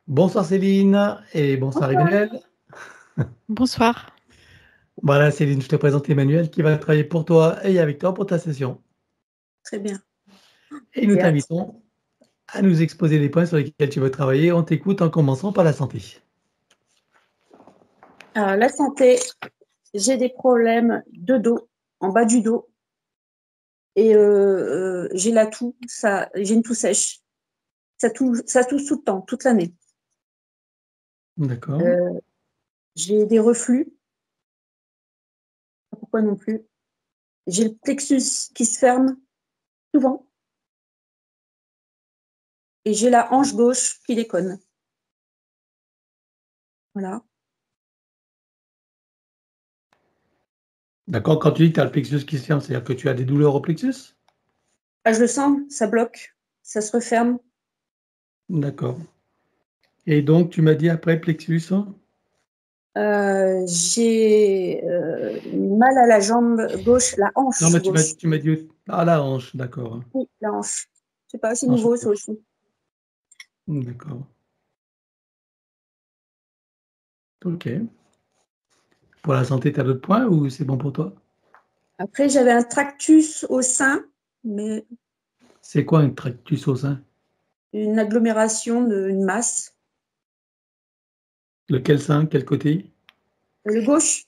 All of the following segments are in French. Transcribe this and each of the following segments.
Bonsoir Céline et bonsoir Bonsoir. Emmanuel. Bonsoir. Voilà Céline, je te présente Emmanuel qui va travailler pour toi et avec toi pour ta session. Très bien. Et nous J'ai hâte. t'invitons à nous exposer les points sur lesquels tu veux travailler. On t'écoute en commençant par la santé. Alors, la santé, j'ai des problèmes de dos, en bas du dos. Et j'ai la toux, j'ai une toux sèche. Ça tousse tout le temps, toute l'année. D'accord. Euh, j'ai des reflux. Pourquoi non plus? J'ai le plexus qui se ferme souvent. Et j'ai la hanche gauche qui déconne. Voilà. D'accord, quand tu dis que tu as le plexus qui se ferme, c'est-à-dire que tu as des douleurs au plexus? Ah, je le sens, ça bloque, ça se referme. D'accord. Et donc tu m'as dit après plexus? J'ai mal à la jambe gauche, la Non, hanche mais gauche. tu m'as dit ah la hanche, d'accord. Oui, la hanche. Je sais pas, c'est Hanche nouveau ça gauche. aussi. D'accord. Ok. Pour la santé, tu as d'autres points ou c'est bon pour toi? Après, j'avais un tractus au sein, mais C'est quoi un tractus au sein? une agglomération une masse. Lequel sein? Quel côté? Le gauche,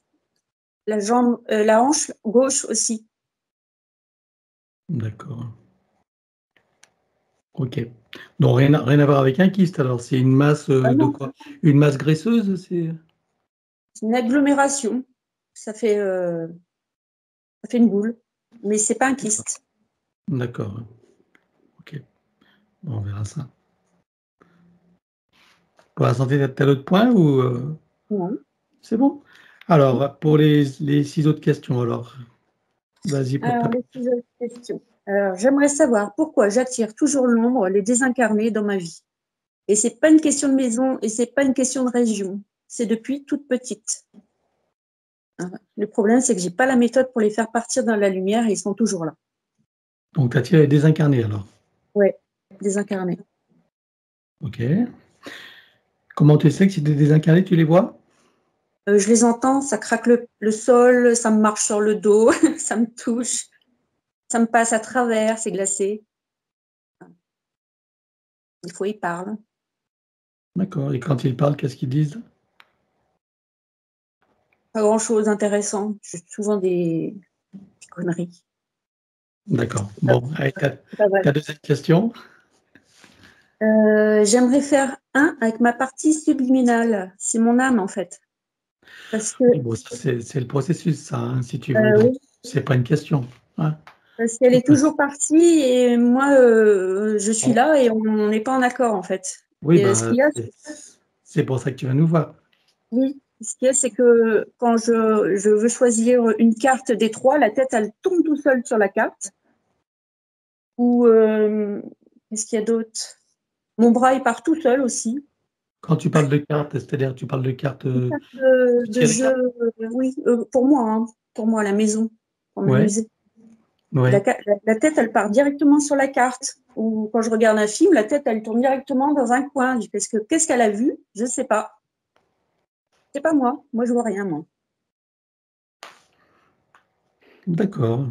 la jambe, la hanche gauche aussi. D'accord. Ok. Donc rien à voir avec un kyste alors, c'est une masse Ah de non, quoi? Une masse graisseuse, c'est? c'est une agglomération. Ça fait, ça fait une boule, mais c'est pas un kyste. D'accord. Ok. Bon, on verra ça. Pour la santé, t'as d'autres points ou Non. c'est bon? Alors, pour les 6 autres questions, alors, vas-y pour ta. Alors, les six autres questions. Alors, j'aimerais savoir pourquoi j'attire toujours l'ombre, les désincarnés dans ma vie. Et c'est pas une question de maison et c'est pas une question de région. C'est depuis toute petite. Le problème, c'est que j'ai pas la méthode pour les faire partir dans la lumière et ils sont toujours là. Donc, tu attires les désincarnés alors. Ouais, désincarnés. Ok. Comment tu sais que c'est des désincarnés, tu les vois? Je les entends, ça craque le sol, ça me marche sur le dos, ça me touche, ça me passe à travers, c'est glacé. Des fois, ils parlent. D'accord. Et quand ils parlent, qu'est-ce qu'ils disent? Pas grand-chose d'intéressant, souvent des conneries. D'accord. C'est pas, Bon, allez, c'est pas vrai. ta deuxième question. J'aimerais faire un avec ma partie subliminale. C'est mon âme, en fait. Parce que, Oui, bon, ça, c'est le processus, ça, hein, si tu veux. Donc, oui, c'est pas une question. Hein. parce qu'elle est toujours partie et moi, je suis Bon. là et on n'est pas en accord, en fait. Oui, Et ce bah, qu'il y a, c'est pour ça que tu vas nous voir. oui, ce qu'il y a, c'est que quand je veux choisir une carte des trois, la tête, elle tombe tout seul sur la carte. Ou qu'est-ce qu'il y a d'autre? Mon bras, il part tout seul aussi. Quand tu parles de cartes, c'est-à-dire tu parles de cartes, Une carte tu de tires les jeu, cartes? oui, pour moi, hein, pour moi, à la maison, pour Ouais, m'amuser. ouais. La tête, elle part directement sur la carte. Ou quand je regarde un film, la tête, elle tourne directement dans un coin. Qu'est-ce qu'elle a vu? Je ne sais pas. C'est pas moi. Moi, je vois rien, moi. D'accord.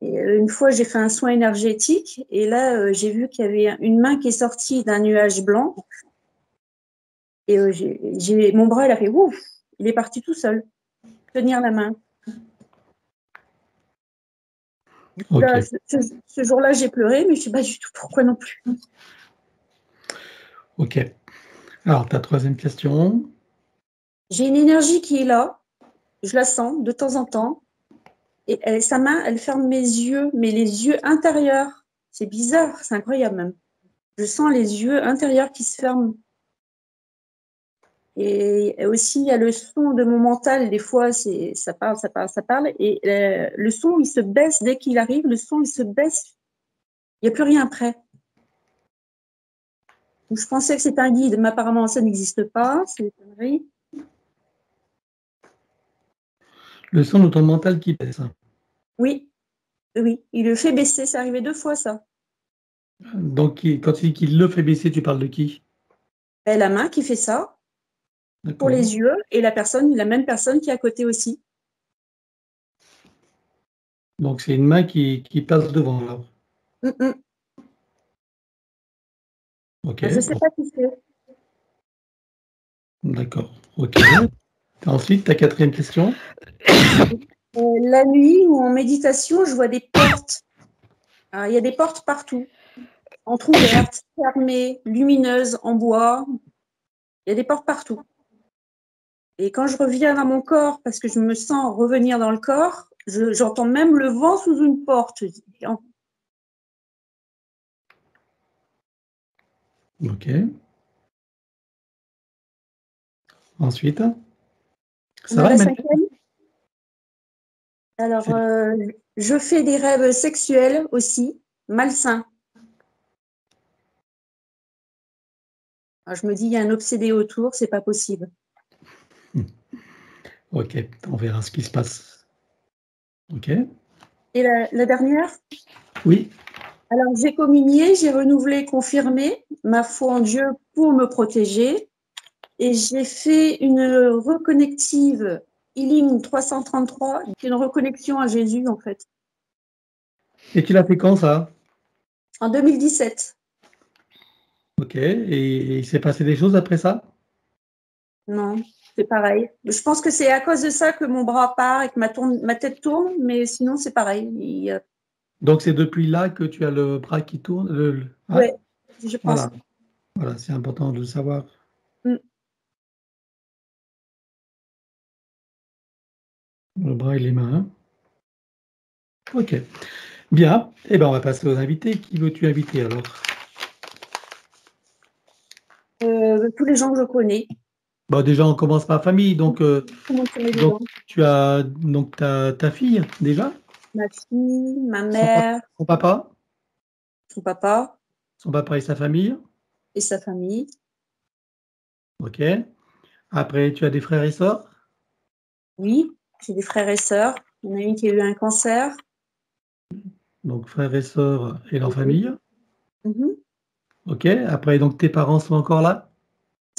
Et une fois, j'ai fait un soin énergétique et là, j'ai vu qu'il y avait une main qui est sortie d'un nuage blanc et mon bras, il a fait ouf, il est parti tout seul, tenir la main. Du coup, là, Ok. ce jour-là, j'ai pleuré, mais je ne sais pas du tout pourquoi non plus. Ok. Alors, ta troisième question. J'ai une énergie qui est là, je la sens de temps en temps et sa main, elle ferme mes yeux, mais les yeux intérieurs. C'est bizarre, c'est incroyable même. Je sens les yeux intérieurs qui se ferment. Et aussi, il y a le son de mon mental. Des fois, ça parle, ça parle, ça parle. Et le son, il se baisse dès qu'il arrive. Le son, il se baisse. Il n'y a plus rien après. Donc, je pensais que c'était un guide, mais apparemment, ça n'existe pas. C'est une connerie. Le son de ton mental qui baisse. Oui, oui. Il le fait baisser. C'est arrivé 2 fois, ça. Donc, quand tu dis qu'il le fait baisser, tu parles de qui? Et la main qui fait ça pour D'accord. les yeux et la même personne qui est à côté aussi. Donc, c'est une main qui passe devant, alors. Ok, Je ne sais bon, pas qui c'est. d'accord. Ok. Ensuite, ta quatrième question. La nuit ou en méditation, je vois des portes. Il y a des portes partout, entrouvertes, fermées, lumineuses, en bois. Il y a des portes partout. Et quand je reviens dans mon corps, parce que je me sens revenir dans le corps, j'entends même le vent sous une porte. Ok. Ensuite, On ça a va, la Emmanuel? cinquième. Alors, C'est- je fais des rêves sexuels aussi, malsains. Alors, je me dis, il y a un obsédé autour, c'est pas possible. Ok, on verra ce qui se passe. Ok. Et la dernière, Oui. alors j'ai communié, j'ai renouvelé, confirmé ma foi en Dieu pour me protéger. Et j'ai fait une reconnective Healing 333, une reconnexion à Jésus en fait, Et tu l'as fait quand, ça? en 2017. Ok. Et il s'est passé des choses après ça? Non, c'est pareil. Je pense que c'est à cause de ça que mon bras part et que ma tête tourne, mais sinon c'est pareil. Donc, c'est depuis là que tu as le bras qui tourne? Hein? Ouais, je pense. Voilà. Voilà, c'est important de le savoir. Mm. Le bras et les mains. Ok. Bien. Eh ben, on va passer aux invités. Qui veux-tu inviter, alors? Tous les gens que je connais, Bon, déjà, on commence par famille. Donc, tout le monde se met donc dedans. tu as donc ta fille, déjà? Ma fille, ma Son pa mère, son papa? son papa Son papa et sa famille? et sa famille. Ok. Après, tu as des frères et sœurs? Oui, j'ai des frères et sœurs. Il y en a une qui a eu un cancer. Donc frères et sœurs et leur Oui. famille. Mhm. Ok. Après, donc tes parents sont encore là?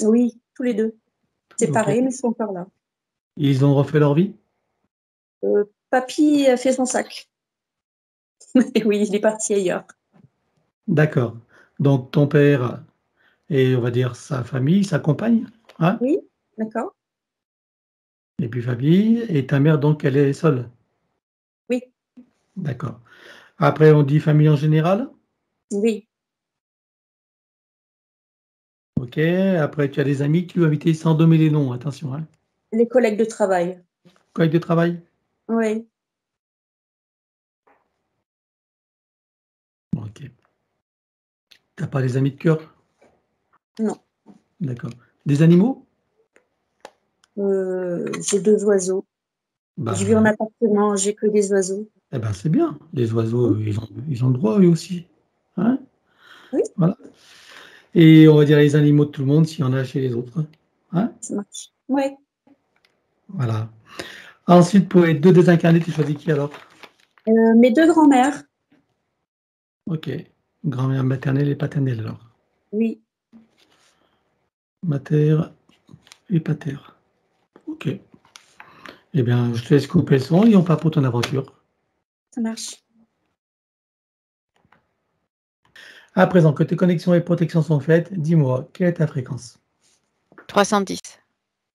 Oui, tous les deux. Ok. Séparés, mais ils sont encore là. Ils ont refait leur vie? Papy a fait son sac. Et oui, il est parti ailleurs. D'accord. Donc ton père et on va dire sa famille, sa compagne, hein? Oui, d'accord. Et puis famille, et ta mère, donc elle est seule? Oui, D'accord. Après, on dit famille en général? oui. Ok. Après, tu as des amis que tu veux inviter sans nommer les noms, attention, hein. Les collègues de travail. Collègues de travail? Oui. Ok. T'as pas des amis de cœur? Non. D'accord. Des animaux? J'ai 2 oiseaux. Je vis en Bah, appartement, j'ai que des oiseaux. eh ben, c'est bien. Les oiseaux, ils ont le droit eux aussi, hein? Oui, Voilà. Et on va dire les animaux de tout le monde s'il y en a chez les autres, hein? ça marche. Oui. Voilà. Ensuite, pour les 2 désincarnés, tu choisis qui alors? Mes 2 grands-mères. OK. Grand-mère maternelle et paternelle alors. Oui, Mater et pater. OK. Eh bien, je te laisse couper le son et on part pour ton aventure. ça marche. À présent que tes connexions et protections sont faites, dis-moi, quelle est ta fréquence? 310,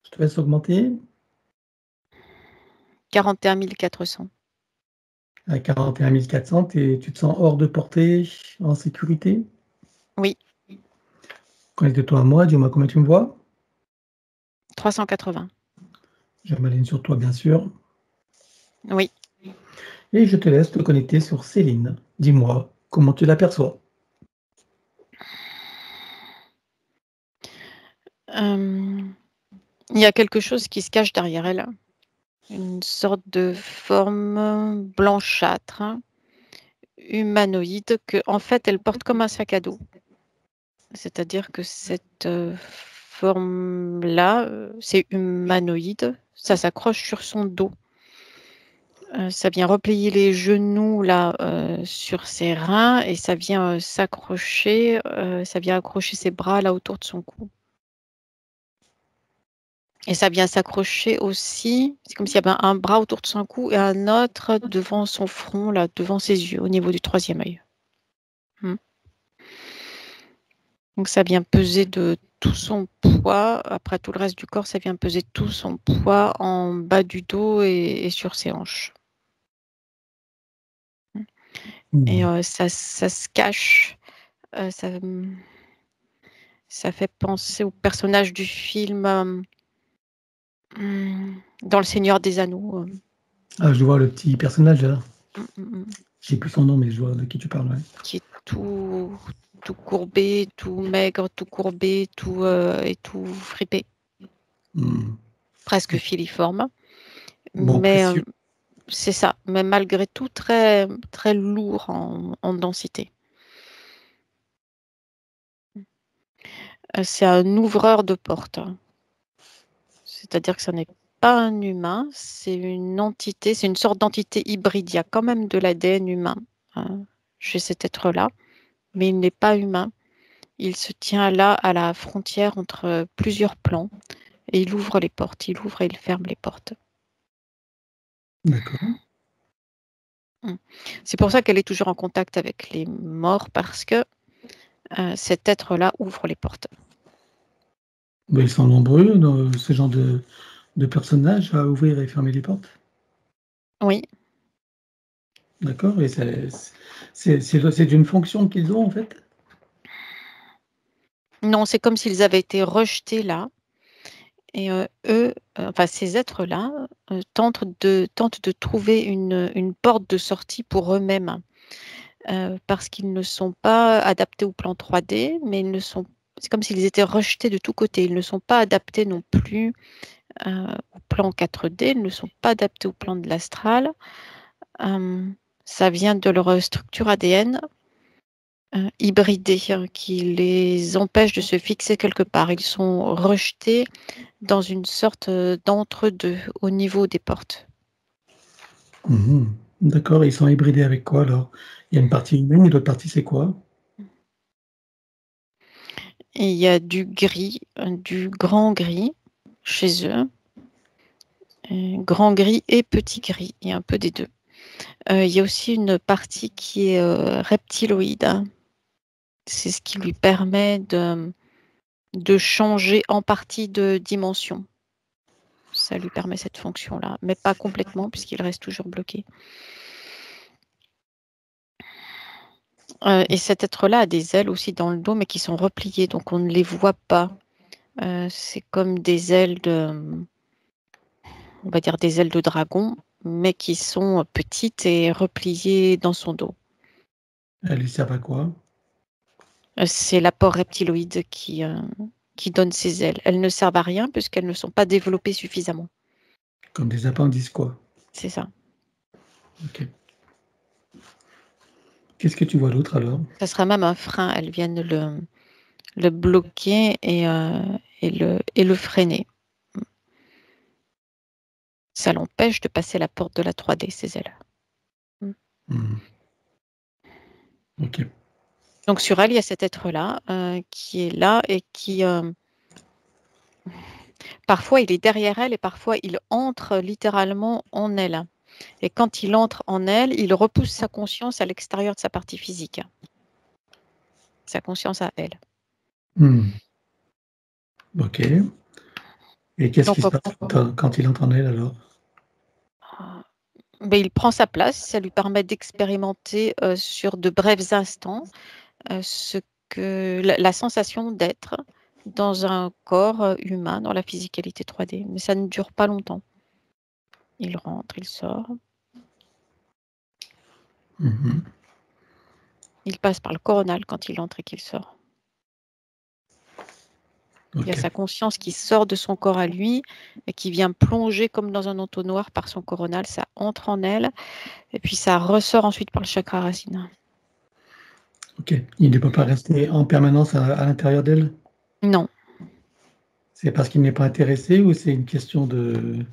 Je te laisse augmenter 41 400. à 41 400 et tu te sens hors de portée, en sécurité? Oui, Connecte-toi à moi, dis-moi combien tu me vois. 380. Je m'aligne sur toi, bien sûr. Oui. Et je te laisse te connecter sur Céline. Dis-moi comment tu l'aperçois. Il y a quelque chose qui se cache derrière elle. Une sorte de forme blanchâtre, humanoïde, que en fait, elle porte comme un sac à dos. C'est-à-dire que cette forme-là, c'est humanoïde, ça s'accroche sur son dos. Ça vient replier les genoux là, sur ses reins et ça vient, s'accrocher, ça vient accrocher ses bras là autour de son cou. Et ça vient s'accrocher aussi. C'est comme s'il y avait un bras autour de son cou et un autre devant son front, là, devant ses yeux, au niveau du troisième œil. Donc ça vient peser de tout son poids. Après tout le reste du corps, ça vient peser tout son poids en bas du dos et sur ses hanches. Et ça se cache. Ça fait penser au personnage du film dans Le Seigneur des Anneaux. Ah, je vois le petit personnage là. Je sais plus son nom, mais je vois de qui tu parles. Ouais. Qui est tout courbé, tout maigre, tout courbé, et tout fripé. Presque filiforme. Bon, mais c'est ça. Mais malgré tout, très, très lourd en densité. C'est un ouvreur de porte. C'est-à-dire que ce n'est pas un humain, c'est une entité, c'est une sorte d'entité hybride. Il y a quand même de l'ADN humain chez cet être-là, mais il n'est pas humain. Il se tient là à la frontière entre plusieurs plans et il ouvre les portes, il ouvre et il ferme les portes. D'accord. C'est pour ça qu'elle est toujours en contact avec les morts, parce que cet être-là ouvre les portes. Ils sont nombreux dans ce genre de personnages à ouvrir et fermer les portes. Oui. D'accord. Et c'est une fonction qu'ils ont en fait? Non, c'est comme s'ils avaient été rejetés là. Et eux, ces êtres-là, tentent de trouver une porte de sortie pour eux-mêmes. Parce qu'ils ne sont pas adaptés au plan 3D, mais c'est comme s'ils étaient rejetés de tous côtés. Ils ne sont pas adaptés non plus au plan 4D, ils ne sont pas adaptés au plan de l'astral. Ça vient de leur structure ADN hybridée qui les empêche de se fixer quelque part. Ils sont rejetés dans une sorte d'entre-deux au niveau des portes. D'accord. Ils sont hybridés avec quoi alors? Il y a une partie humaine et l'autre partie c'est quoi? Et il y a du gris, du grand gris chez eux. Grand gris et petit gris, il y a un peu des deux. Il y a aussi une partie qui est reptiloïde. C'est ce qui lui permet de changer en partie de dimension. Ça lui permet cette fonction-là, mais pas complètement puisqu'il reste toujours bloqué. Et cet être-là a des ailes aussi dans le dos, mais qui sont repliées, donc on ne les voit pas. C'est comme des ailes on va dire des ailes de dragon, mais qui sont petites et repliées dans son dos. Elles lui servent à quoi? C'est l'apport reptiloïde qui donne ces ailes. Elles ne servent à rien puisqu'elles ne sont pas développées suffisamment. Comme des appendices quoi? C'est ça. Ok. Qu'est-ce que tu vois d'autre alors? Ça sera même un frein. Elles viennent le bloquer et le freiner. Ça l'empêche de passer la porte de la 3D, ces ailes. Ok. Donc sur elle, il y a cet être-là qui est là et qui... parfois, il est derrière elle et parfois, il entre littéralement en elle. Et quand il entre en elle, il repousse sa conscience à l'extérieur de sa partie physique. Sa conscience à elle. Ok. Et qu'est-ce qui se passe quand il entre en elle alors? Il prend sa place, ça lui permet d'expérimenter sur de brefs instants la sensation d'être dans un corps humain, dans la physicalité 3D. Mais ça ne dure pas longtemps. Il rentre, il sort. Il passe par le coronal quand il entre et qu'il sort. Okay. Il y a sa conscience qui sort de son corps à lui et qui vient plonger comme dans un entonnoir par son coronal. Ça entre en elle et puis ça ressort ensuite par le chakra racine. Ok. Il ne peut pas rester en permanence à l'intérieur d'elle? Non. C'est parce qu'il n'est pas intéressé ou c'est une question de...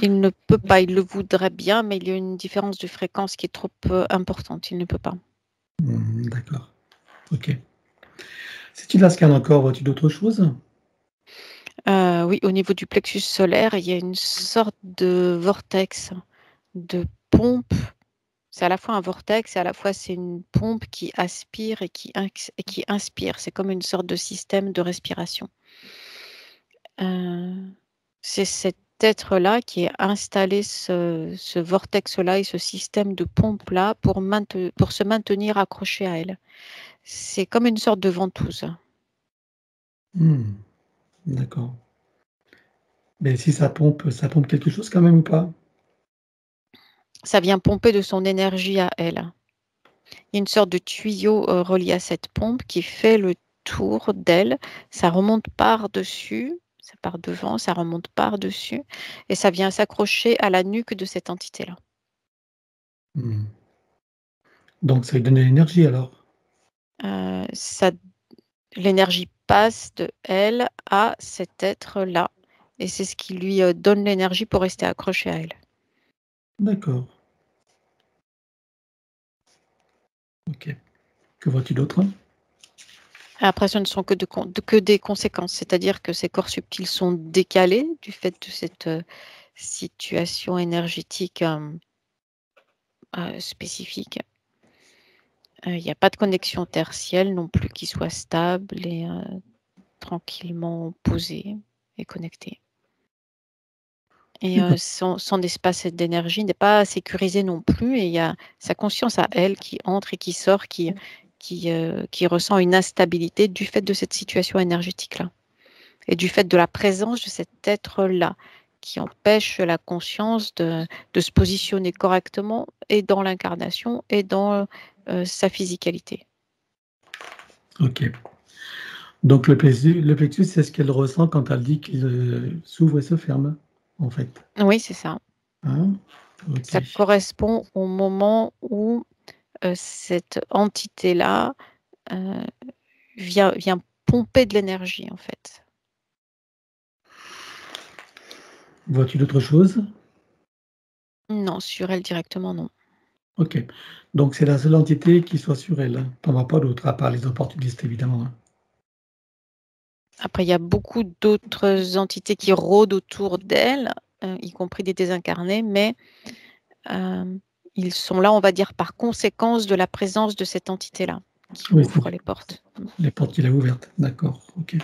Il ne peut pas, il le voudrait bien, mais il y a une différence de fréquence qui est trop importante. Il ne peut pas. D'accord. Ok. Si tu la scannes encore, vois-tu d'autres choses? Oui, au niveau du plexus solaire, il y a une sorte de vortex, de pompe. C'est à la fois un vortex et à la fois c'est une pompe qui aspire et qui inspire. C'est comme une sorte de système de respiration. C'est cet être-là qui a installé ce vortex-là et ce système de pompe-là pour se maintenir accroché à elle. C'est comme une sorte de ventouse. D'accord. Mais si ça pompe quelque chose quand même ou pas? Ça vient pomper de son énergie à elle. Il y a une sorte de tuyau relié à cette pompe qui fait le tour d'elle. Ça remonte par-dessus, ça part devant, ça remonte par-dessus et ça vient s'accrocher à la nuque de cette entité-là. Donc ça lui donne de l'énergie alors? L'énergie passe de elle à cet être-là et c'est ce qui lui donne l'énergie pour rester accroché à elle. D'accord. Ok. Que vois-tu d'autre? Après, ce ne sont que des conséquences, c'est-à-dire que ces corps subtils sont décalés du fait de cette situation énergétique spécifique. Il n'y a pas de connexion tertielle non plus qui soit stable et tranquillement posée et connectée. Et son espace d'énergie n'est pas sécurisé non plus et il y a sa conscience à elle qui entre et qui sort, qui ressent une instabilité du fait de cette situation énergétique-là et du fait de la présence de cet être-là qui empêche la conscience de se positionner correctement et dans l'incarnation et dans sa physicalité. Ok. Donc le plexus, c'est ce qu'elle ressent quand elle dit qu'il s'ouvre et se ferme, en fait. Oui, c'est ça. Hein? Ok. Ça correspond au moment où cette entité-là vient pomper de l'énergie, en fait. Vois-tu d'autres choses? Non, sur elle directement, non. Ok. Donc c'est la seule entité qui soit sur elle. T'en vois pas d'autres, à part les opportunistes, évidemment. Hein. Après, il y a beaucoup d'autres entités qui rôdent autour d'elle, y compris des désincarnés, mais ils sont là, on va dire, par conséquence de la présence de cette entité-là qui ouvre les portes. Les portes qu'il a ouvertes, d'accord, ok.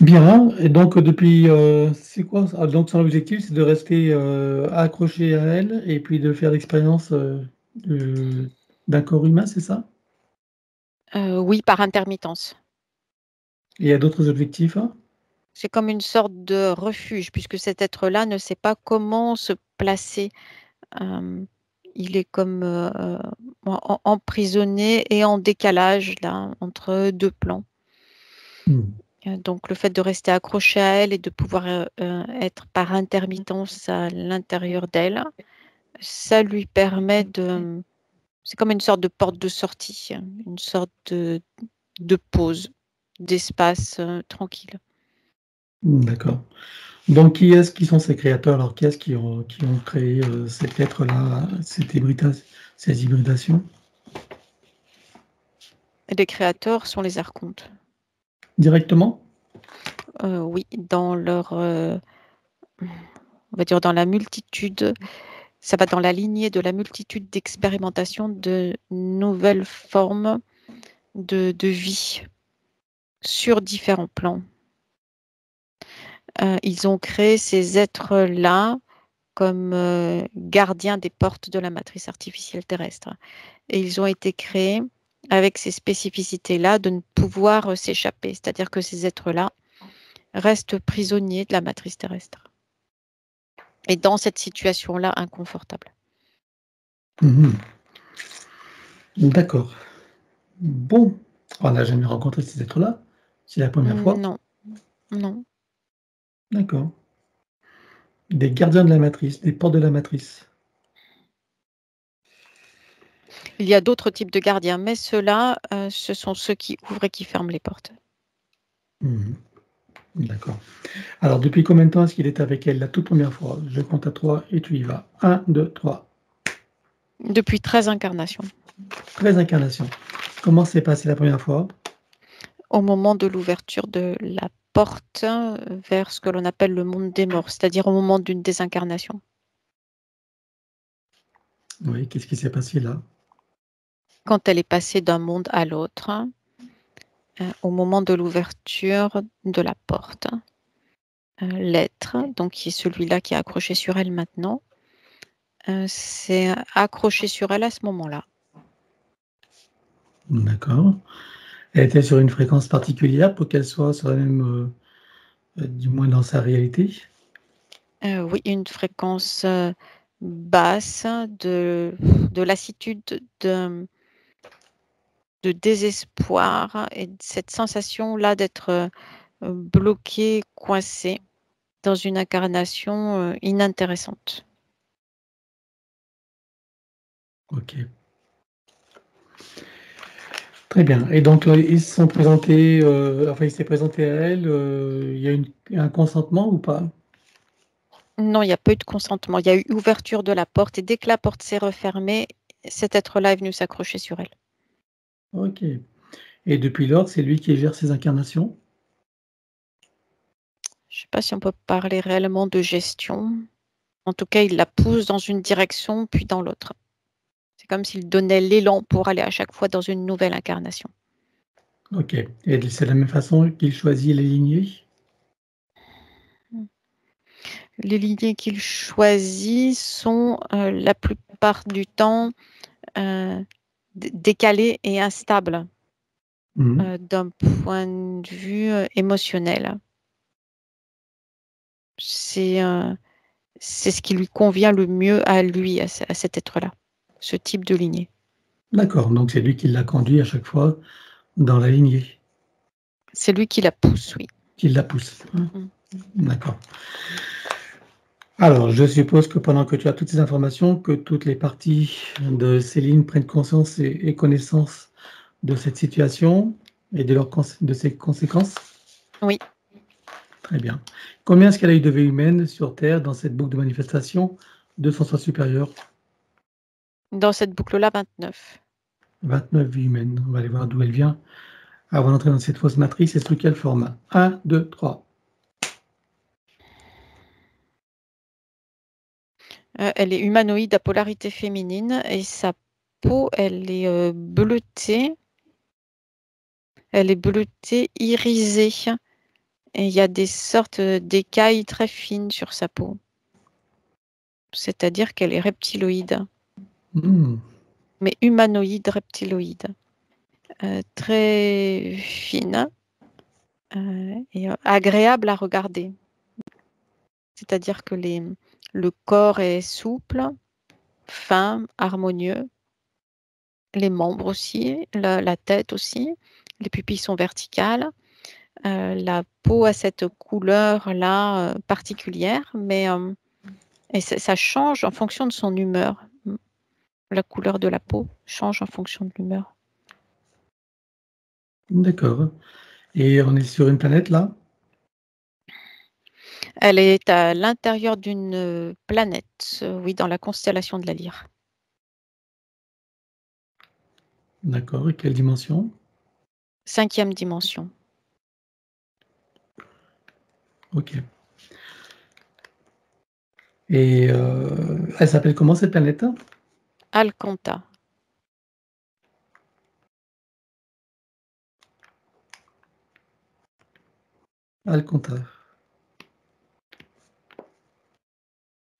Bien, et donc depuis, c'est quoi? Donc son objectif, c'est de rester accroché à elle et puis de faire l'expérience d'un corps humain, c'est ça? Oui, par intermittence. Et il y a d'autres objectifs? Hein? C'est comme une sorte de refuge, puisque cet être-là ne sait pas comment se placer. Il est comme emprisonné et en décalage là, entre deux plans. Donc le fait de rester accroché à elle et de pouvoir être par intermittence à l'intérieur d'elle, ça lui permet de... C'est comme une sorte de porte de sortie, une sorte de pause, d'espace tranquille. D'accord. Donc qui sont ces créateurs? Alors qui est-ce qui ont créé cet être-là, ces hybridations? Et les créateurs sont les archontes. Directement? Oui, dans leur... on va dire dans la multitude... Ça va dans la lignée de la multitude d'expérimentations de nouvelles formes de vie sur différents plans. Ils ont créé ces êtres-là comme gardiens des portes de la matrice artificielle terrestre. Et ils ont été créés avec ces spécificités-là de ne pouvoir s'échapper. C'est-à-dire que ces êtres-là restent prisonniers de la matrice terrestre. Et dans cette situation-là, inconfortable. D'accord. Bon, on n'a jamais rencontré ces êtres-là. C'est la première fois. Non, non. D'accord. Des gardiens de la matrice, des portes de la matrice. Il y a d'autres types de gardiens, mais ceux-là, ce sont ceux qui ouvrent et qui ferment les portes. D'accord. Alors, depuis combien de temps est-ce qu'il est avec elle la toute première fois? Je compte à 3 et tu y vas. 1, 2, 3. Depuis 13 incarnations. 13 incarnations. Comment s'est passée la première fois? Au moment de l'ouverture de la porte vers ce que l'on appelle le monde des morts, c'est-à-dire au moment d'une désincarnation. Oui, qu'est-ce qui s'est passé là? Quand elle est passée d'un monde à l'autre, au moment de l'ouverture de la porte, l'être, donc qui est celui-là qui est accroché sur elle maintenant, s'est accroché sur elle à ce moment-là. D'accord. Elle était sur une fréquence particulière pour qu'elle soit sur la même, du moins dans sa réalité? Oui, une fréquence basse de lassitude, de désespoir et de cette sensation-là d'être bloqué, coincé dans une incarnation inintéressante. Ok. Très bien. Et donc, ils se sont présentés, enfin, il s'est présenté à elle, il y a un consentement ou pas? Non, il n'y a pas eu de consentement. Il y a eu ouverture de la porte et dès que la porte s'est refermée, cet être-là est venu s'accrocher sur elle. Ok. Et depuis lors, c'est lui qui gère ses incarnations? Je ne sais pas si on peut parler réellement de gestion. En tout cas, il la pousse dans une direction puis dans l'autre. C'est comme s'il donnait l'élan pour aller à chaque fois dans une nouvelle incarnation. Ok. Et c'est de la même façon qu'il choisit les lignées? Les lignées qu'il choisit sont la plupart du temps décalées et instables Mhm. d'un point de vue émotionnel. C'est ce qui lui convient le mieux à lui, à cet être-là, ce type de lignée. D'accord, donc c'est lui qui l'a conduit à chaque fois dans la lignée, C'est lui qui la pousse, oui. qui la pousse. Mm. D'accord. Alors, je suppose que pendant que tu as toutes ces informations, que toutes les parties de Céline prennent conscience et connaissance de cette situation et de ses conséquences? Oui, Très bien. Combien est-ce qu'elle a eu de vies humaines sur Terre dans cette boucle de manifestation de son soi supérieur? dans cette boucle-là, 29. 29 vies humaines. On va aller voir d'où elle vient. Avant d'entrer dans cette fausse matrice, et sous quel format? 1, 2, 3. Elle est humanoïde à polarité féminine et sa peau, elle est bleutée. Elle est bleutée, irisée. Et il y a des sortes d'écailles très fines sur sa peau. C'est-à-dire qu'elle est reptiloïde, mais humanoïde reptiloïde. Très fine et agréable à regarder. C'est-à-dire que le corps est souple, fin, harmonieux. Les membres aussi, la tête aussi. Les pupilles sont verticales. La peau a cette couleur-là particulière, mais et ça change en fonction de son humeur. La couleur de la peau change en fonction de l'humeur. D'accord. Et on est sur une planète là? Elle est à l'intérieur d'une planète, oui, dans la constellation de la Lyre. D'accord. Et quelle dimension? 5e dimension. Ok. Et elle s'appelle comment cette planète? Alcanta. Alcontar.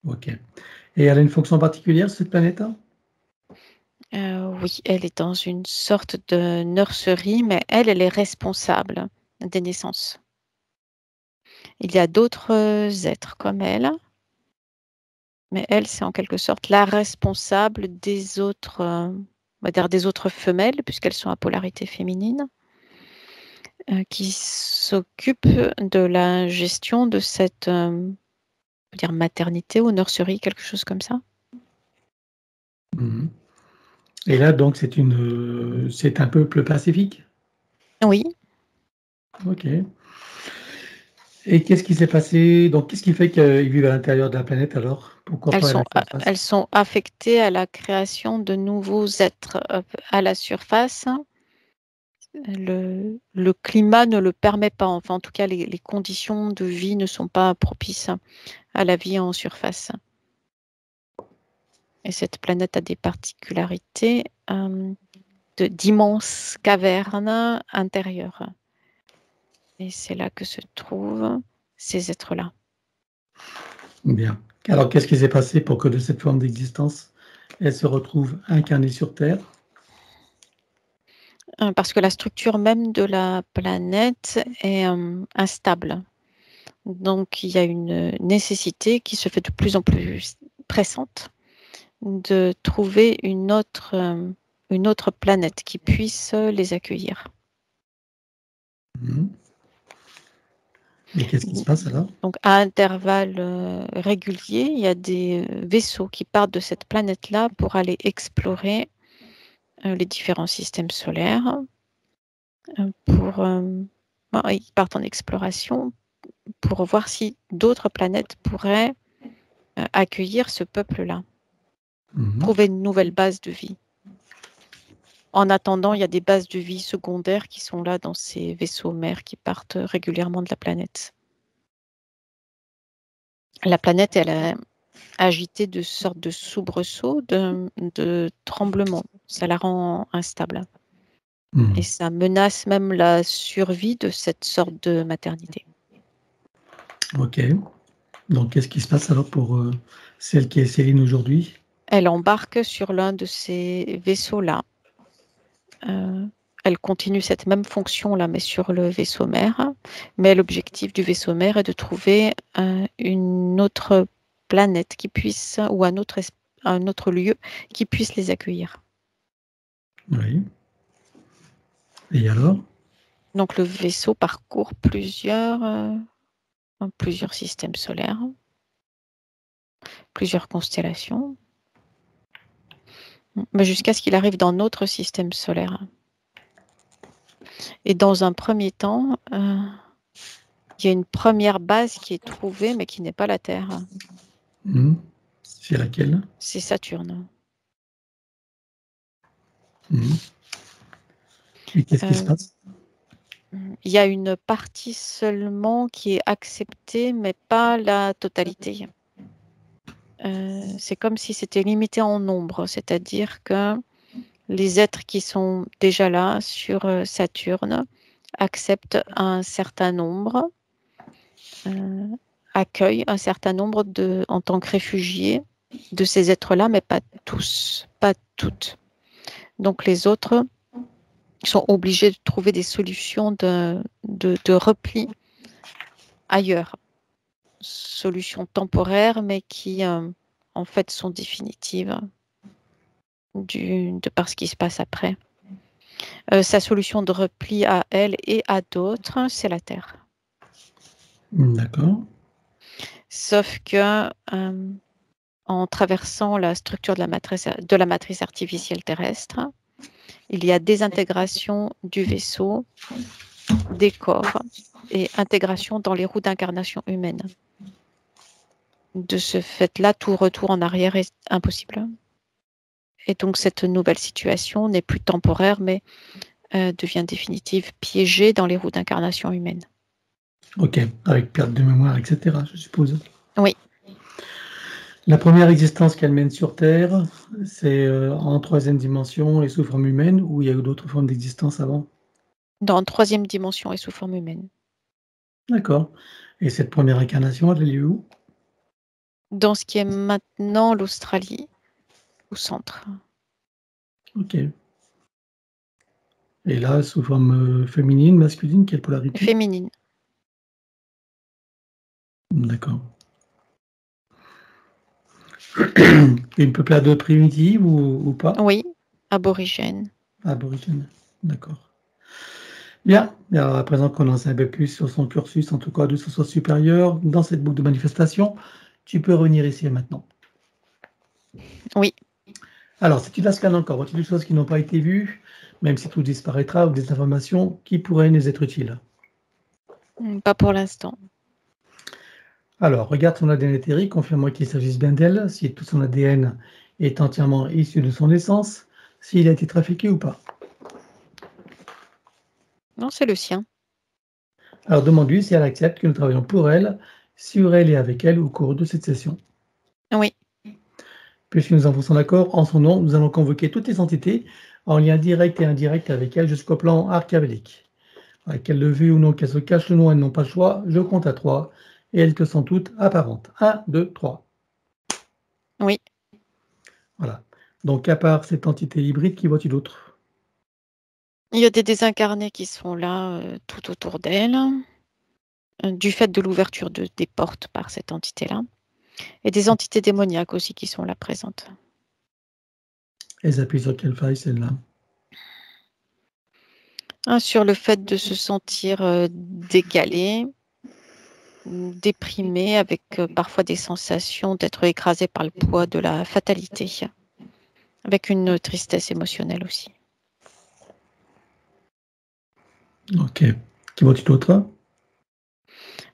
Ok. Et elle a une fonction particulière cette planète? Oui, elle est dans une sorte de nurserie, mais elle est responsable des naissances. Il y a d'autres êtres comme elle, mais elle, c'est en quelque sorte la responsable des autres, on va dire des autres femelles, puisqu'elles sont à polarité féminine, qui s'occupent de la gestion de cette on peut dire maternité ou nurserie, quelque chose comme ça. Mhm. Et là, donc, c'est un peuple pacifique? Oui, Ok. Et qu'est-ce qui s'est passé? Donc, qu'est-ce qui fait qu'ils vivent à l'intérieur de la planète alors? Pourquoi pas à la surface? elles sont affectées à la création de nouveaux êtres à la surface. le climat ne le permet pas. Enfin, en tout cas, les conditions de vie ne sont pas propices à la vie en surface. Et cette planète a des particularités d'immenses cavernes intérieures. Et c'est là que se trouvent ces êtres-là. Bien. Alors, qu'est-ce qui s'est passé pour que de cette forme d'existence, elle se retrouve incarnée sur Terre? Parce que la structure même de la planète est instable. Donc, il y a une nécessité qui se fait de plus en plus pressante de trouver une autre planète qui puisse les accueillir. Et qu'est-ce qui se passe alors? Donc, à intervalles réguliers, il y a des vaisseaux qui partent de cette planète-là pour aller explorer les différents systèmes solaires. Ils partent en exploration pour voir si d'autres planètes pourraient accueillir ce peuple-là, trouver une nouvelle base de vie. En attendant, il y a des bases de vie secondaires qui sont là dans ces vaisseaux mères qui partent régulièrement de la planète. La planète, elle est agitée de sortes de soubresauts, de tremblements. Ça la rend instable. Et ça menace même la survie de cette sorte de maternité. Ok. Donc, qu'est-ce qui se passe alors pour celle qui est Céline aujourd'hui? Elle embarque sur l'un de ces vaisseaux-là. Elle continue cette même fonction-là, mais sur le vaisseau mère. Mais l'objectif du vaisseau mère est de trouver une autre planète qui puisse, ou un autre lieu qui puisse les accueillir. Oui. Et alors? Donc le vaisseau parcourt plusieurs systèmes solaires, plusieurs constellations, mais jusqu'à ce qu'il arrive dans notre système solaire. Et dans un premier temps, il y a une première base qui est trouvée, mais qui n'est pas la Terre. C'est laquelle? C'est Saturne. Et qu'est-ce qui se passe? Il y a une partie seulement qui est acceptée, mais pas la totalité. C'est comme si c'était limité en nombre, c'est-à-dire que les êtres qui sont déjà là sur Saturne acceptent un certain nombre, accueillent un certain nombre en tant que réfugiés de ces êtres-là, mais pas tous, pas toutes. Donc les autres sont obligés de trouver des solutions de repli ailleurs. Solutions temporaires, mais qui en fait sont définitives de par ce qui se passe après. Sa solution de repli à elle et à d'autres, c'est la Terre. D'accord. Sauf que en traversant la structure de la matrice artificielle terrestre, il y a désintégration du vaisseau, des corps et intégration dans les roues d'incarnation humaine. De ce fait-là, tout retour en arrière est impossible. Et donc cette nouvelle situation n'est plus temporaire, mais devient définitive, piégée dans les roues d'incarnation humaine. Ok, avec perte de mémoire, etc., je suppose. Oui. La première existence qu'elle mène sur Terre, c'est en troisième dimension et sous forme humaine, ou il y a eu d'autres formes d'existence avant? Dans troisième dimension et sous forme humaine. D'accord. Et cette première incarnation, elle est lieu où? Dans ce qui est maintenant l'Australie, au centre. Ok. Et là, sous forme féminine, masculine, quelle polarité? Féminine. D'accord. Une peuplade primitive ou pas? Oui, aborigène. Aborigène, d'accord. Bien, alors à présent qu'on en sait un peu plus sur son cursus, en tout cas de son sens supérieur, dans cette boucle de manifestation, tu peux revenir ici et maintenant. Oui. Alors, si tu la scannes encore, vois-tu des choses qui n'ont pas été vues, même si tout disparaîtra, ou des informations qui pourraient nous être utiles? Pas pour l'instant. Alors, regarde son ADN éthérique, confirme-moi qu'il s'agisse bien d'elle, si tout son ADN est entièrement issu de son essence, s'il a été trafiqué ou pas. Non, c'est le sien. Alors demande-lui si elle accepte que nous travaillons pour elle, sur elle et avec elle au cours de cette session. Oui. Puisque nous avons son accord, en son nom, nous allons convoquer toutes les entités en lien direct et indirect avec elle jusqu'au plan archavélique. Qu'elle le veuille ou non, qu'elle se cache ou non, elles n'ont pas le choix. Je compte à 3 et elles te sont toutes apparentes. 1, 2, 3. Oui. Voilà. Donc à part cette entité hybride, qui vois-tu d'autre? Il y a des désincarnés qui sont là tout autour d'elle, du fait de l'ouverture des portes par cette entité-là, et des entités démoniaques aussi qui sont là présentes. Elles appuient sur quelle faille, celle-là? Sur le fait de se sentir décalé, déprimé, avec parfois des sensations d'être écrasé par le poids de la fatalité, avec une tristesse émotionnelle aussi. Ok. Qui vois-tu d'autre?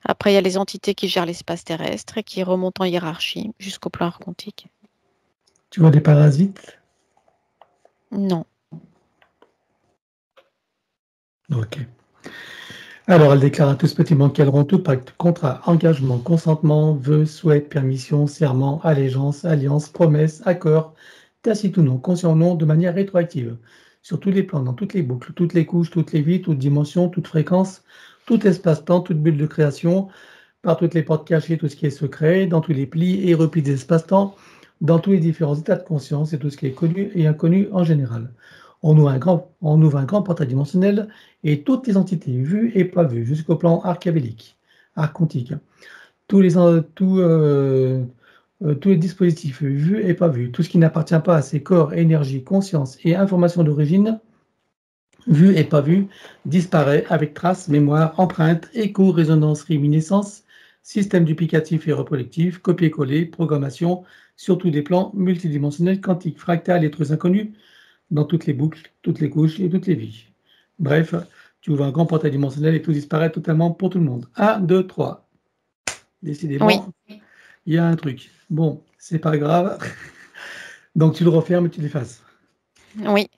Après, il y a les entités qui gèrent l'espace terrestre et qui remontent en hiérarchie jusqu'au plan archontique. Tu vois des parasites? Non. Ok. Alors, elle déclare à tous petits qu'elles auront tout pacte, contrat, engagement, consentement, vœu, souhait, permission, serment, allégeance, alliance, promesse, accord, tacite ou non, conscient ou non, de manière rétroactive, sur tous les plans, dans toutes les boucles, toutes les couches, toutes les vies, toutes dimensions, toutes fréquences, tout espace-temps, toute bulle de création, par toutes les portes cachées, tout ce qui est secret, dans tous les plis et replis des espace-temps, dans tous les différents états de conscience et tout ce qui est connu et inconnu en général. On ouvre un grand portail dimensionnel et toutes les entités vues et pas vues jusqu'au plan archavélique, archontique. Tous les, tous les dispositifs vus et pas vus, tout ce qui n'appartient pas à ces corps, énergie, conscience et information d'origine, vu et pas vu, disparaît avec traces, mémoire, empreinte, écho, résonance, réminiscence, système duplicatif et reproductif, copier-coller, programmation, sur tous les plans multidimensionnels, quantiques, fractales et trucs inconnus, dans toutes les boucles, toutes les couches et toutes les vies. Bref, tu ouvres un grand portail dimensionnel et tout disparaît totalement pour tout le monde. 1, 2, 3. Décidément, il y a un truc. Bon, c'est pas grave. Donc tu le refermes et tu l'effaces. Oui.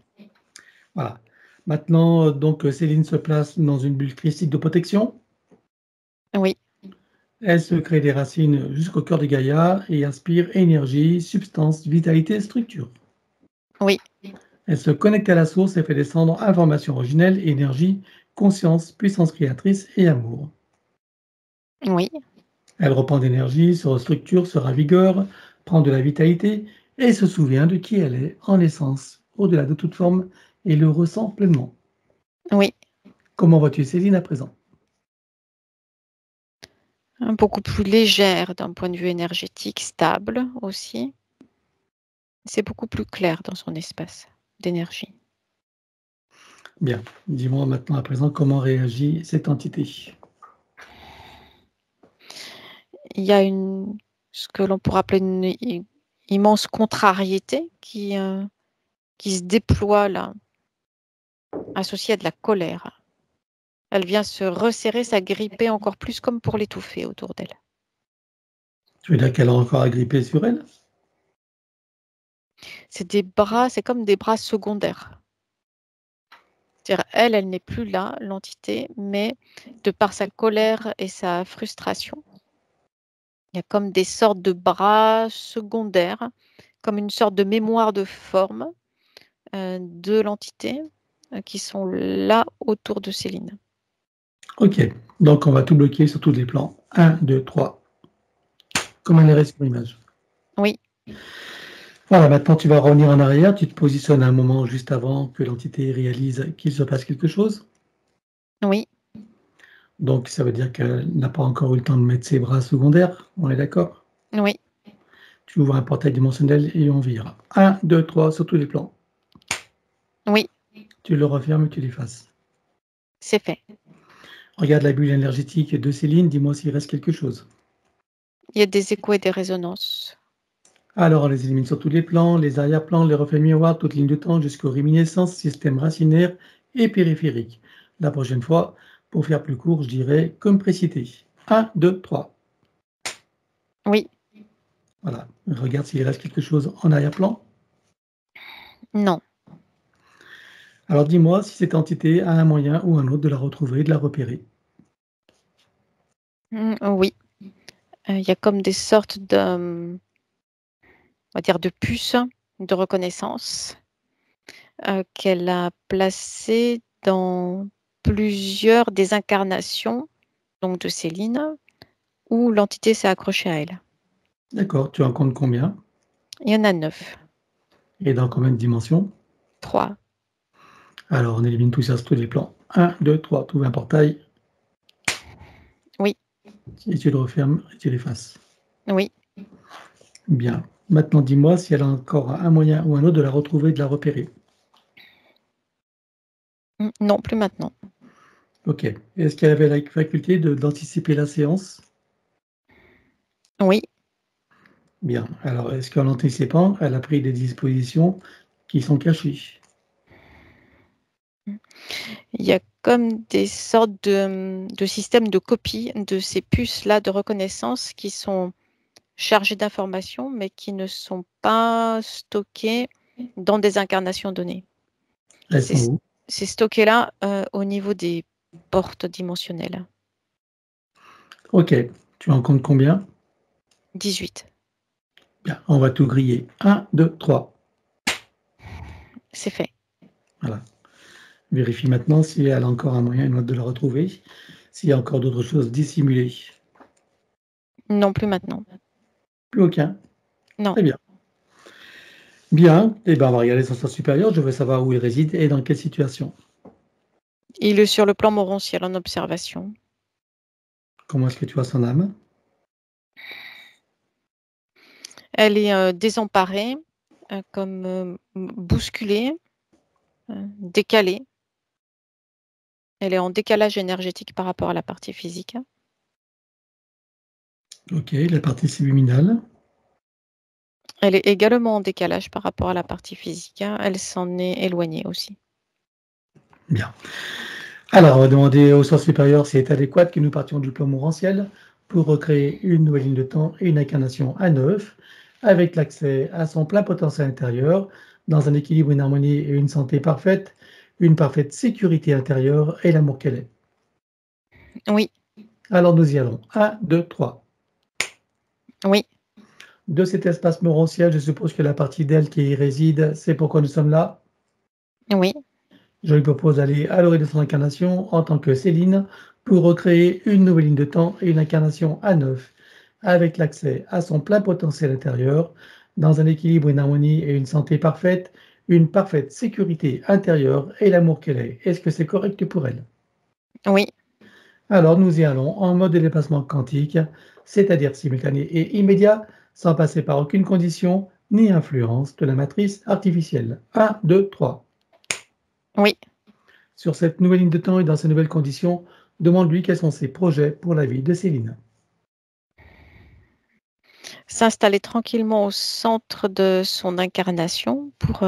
Voilà. Maintenant, donc Céline se place dans une bulle christique de protection. Oui. Elle se crée des racines jusqu'au cœur de Gaïa et aspire énergie, substance, vitalité, structure. Oui. Elle se connecte à la source et fait descendre information originelle, énergie, conscience, puissance créatrice et amour. Oui. Elle reprend d'énergie, se restructure, se ravigore, prend de la vitalité et se souvient de qui elle est en essence, au-delà de toute forme, et le ressent pleinement. Oui. Comment vois-tu Céline à présent? Beaucoup plus légère d'un point de vue énergétique, stable aussi. C'est beaucoup plus clair dans son espace d'énergie. Bien, dis-moi maintenant à présent comment réagit cette entité. Il y a ce que l'on pourrait appeler une immense contrariété qui se déploie là, associée à de la colère. Elle vient se resserrer, s'agripper encore plus comme pour l'étouffer autour d'elle. Tu veux dire qu'elle a encore agrippé sur elle? C'est comme des bras secondaires. C'est-à-dire, elle n'est plus là, l'entité, mais de par sa colère et sa frustration, il y a comme des sortes de bras secondaires, comme une sorte de mémoire de forme de l'entité qui sont là autour de Céline. Ok, donc on va tout bloquer sur tous les plans. 1, 2, 3. Comme elle est sur l'image. Oui. Voilà, maintenant tu vas revenir en arrière, tu te positionnes à un moment juste avant que l'entité réalise qu'il se passe quelque chose. Oui. Donc ça veut dire qu'elle n'a pas encore eu le temps de mettre ses bras secondaires, on est d'accord? Oui. Tu ouvres un portail dimensionnel et on vire. 1, 2, 3 sur tous les plans. Oui. Tu le refermes et tu l'effaces. C'est fait. Regarde la bulle énergétique de Céline, dis-moi s'il reste quelque chose. Il y a des échos et des résonances. Alors, on les élimine sur tous les plans, les arrière-plans, les reflets miroirs, toutes lignes de temps jusqu'aux réminiscences, système racinaire et périphérique. La prochaine fois, pour faire plus court, je dirais comme précité. 1, 2, 3. Oui. Voilà. Regarde s'il reste quelque chose en arrière-plan. Non. Alors dis-moi si cette entité a un moyen ou un autre de la retrouver, de la repérer. Oui, il y a comme des sortes de, on va dire de puces de reconnaissance, qu'elle a placées dans plusieurs des incarnations, donc de Céline, où l'entité s'est accrochée à elle. D'accord, tu en comptes combien? Il y en a 9. Et dans combien de dimensions? 3. Alors on élimine tout ça sur tous les plans. 1, 2, 3, trouve un portail Oui, et tu le refermes et tu l'effaces. oui. Bien. Maintenant dis-moi si elle a encore un moyen ou un autre de la retrouver et de la repérer. Non, plus maintenant. OK. Est-ce qu'elle avait la faculté d'anticiper la séance? Oui, Bien. Alors est-ce qu'en anticipant, elle a pris des dispositions qui sont cachées? il y a comme des sortes de systèmes de copie de ces puces-là de reconnaissance qui sont chargées d'informations, mais qui ne sont pas stockées dans des incarnations données. Elles sont où? C'est stocké là, au niveau des portes dimensionnelles. OK. Tu en comptes combien? 18. Bien, on va tout griller. 1, 2, 3. C'est fait. Voilà. Vérifie maintenant si elle a encore un moyen ou un autre de la retrouver, s'il y a encore d'autres choses dissimulées. Non, plus maintenant. Plus aucun. Non. Très bien. Bien, eh ben, on va regarder son sens supérieur. Je veux savoir où il réside et dans quelle situation. Il est sur le plan morontiel en observation. Comment est-ce que tu vois son âme? Elle est, désemparée, comme, bousculée, décalée. Elle est en décalage énergétique par rapport à la partie physique. OK, la partie subliminale. Elle est également en décalage par rapport à la partie physique. Elle s'en est éloignée aussi. Bien. Alors, on va demander au sens supérieur s'il est adéquat que nous partions du plan morantiel pour recréer une nouvelle ligne de temps et une incarnation à neuf, avec l'accès à son plein potentiel intérieur, dans un équilibre, une harmonie et une santé parfaite, une parfaite sécurité intérieure et l'amour qu'elle est. Oui, Alors nous y allons. 1, 2, 3. oui, De cet espace morantiel, je suppose que la partie d'elle qui y réside, c'est pourquoi nous sommes là. oui, Je lui propose d'aller à l'origine de son incarnation en tant que Céline pour recréer une nouvelle ligne de temps et une incarnation à neuf, avec l'accès à son plein potentiel intérieur, dans un équilibre, une harmonie et une santé parfaite, une parfaite sécurité intérieure et l'amour qu'elle est. Est-ce que c'est correct pour elle? oui. Alors nous y allons en mode de déplacement quantique, c'est-à-dire simultané et immédiat, sans passer par aucune condition ni influence de la matrice artificielle. 1, 2, 3. Oui. Sur cette nouvelle ligne de temps et dans ces nouvelles conditions, demande-lui quels sont ses projets pour la vie de Céline. S'installer tranquillement au centre de son incarnation pour,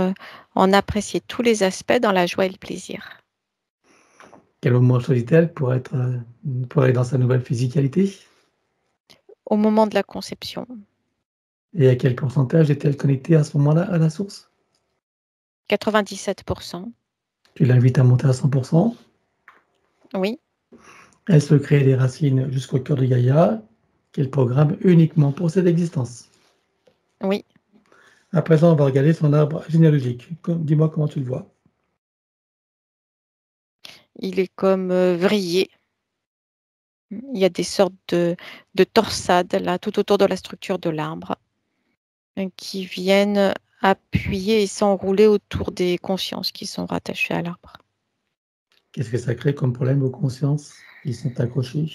en apprécier tous les aspects dans la joie et le plaisir. Quel moment choisit-elle pour aller dans sa nouvelle physicalité? Au moment de la conception, Et à quel pourcentage est-elle connectée à ce moment-là à la source? 97%. Tu l'invites à monter à 100%. Oui, Elle se crée des racines jusqu'au cœur de Gaïa, qu'elle programme uniquement pour cette existence. oui. À présent, on va regarder son arbre généalogique. Dis-moi comment tu le vois. Il est comme, vrillé. Il y a des sortes de torsades là, tout autour de la structure de l'arbre, qui viennent appuyer et s'enrouler autour des consciences qui sont rattachées à l'arbre. Qu'est-ce que ça crée comme problème aux consciences qui sont accrochées?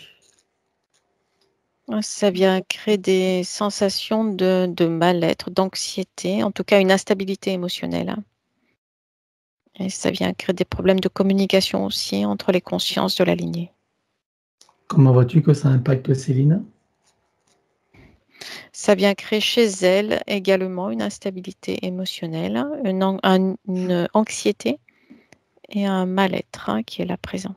Ça vient créer des sensations de mal-être, d'anxiété, en tout cas une instabilité émotionnelle, hein. Et ça vient créer des problèmes de communication aussi entre les consciences de la lignée. Comment vois-tu que ça impacte Céline? Ça vient créer chez elle également une instabilité émotionnelle, une anxiété et un mal-être, hein, qui est là présent.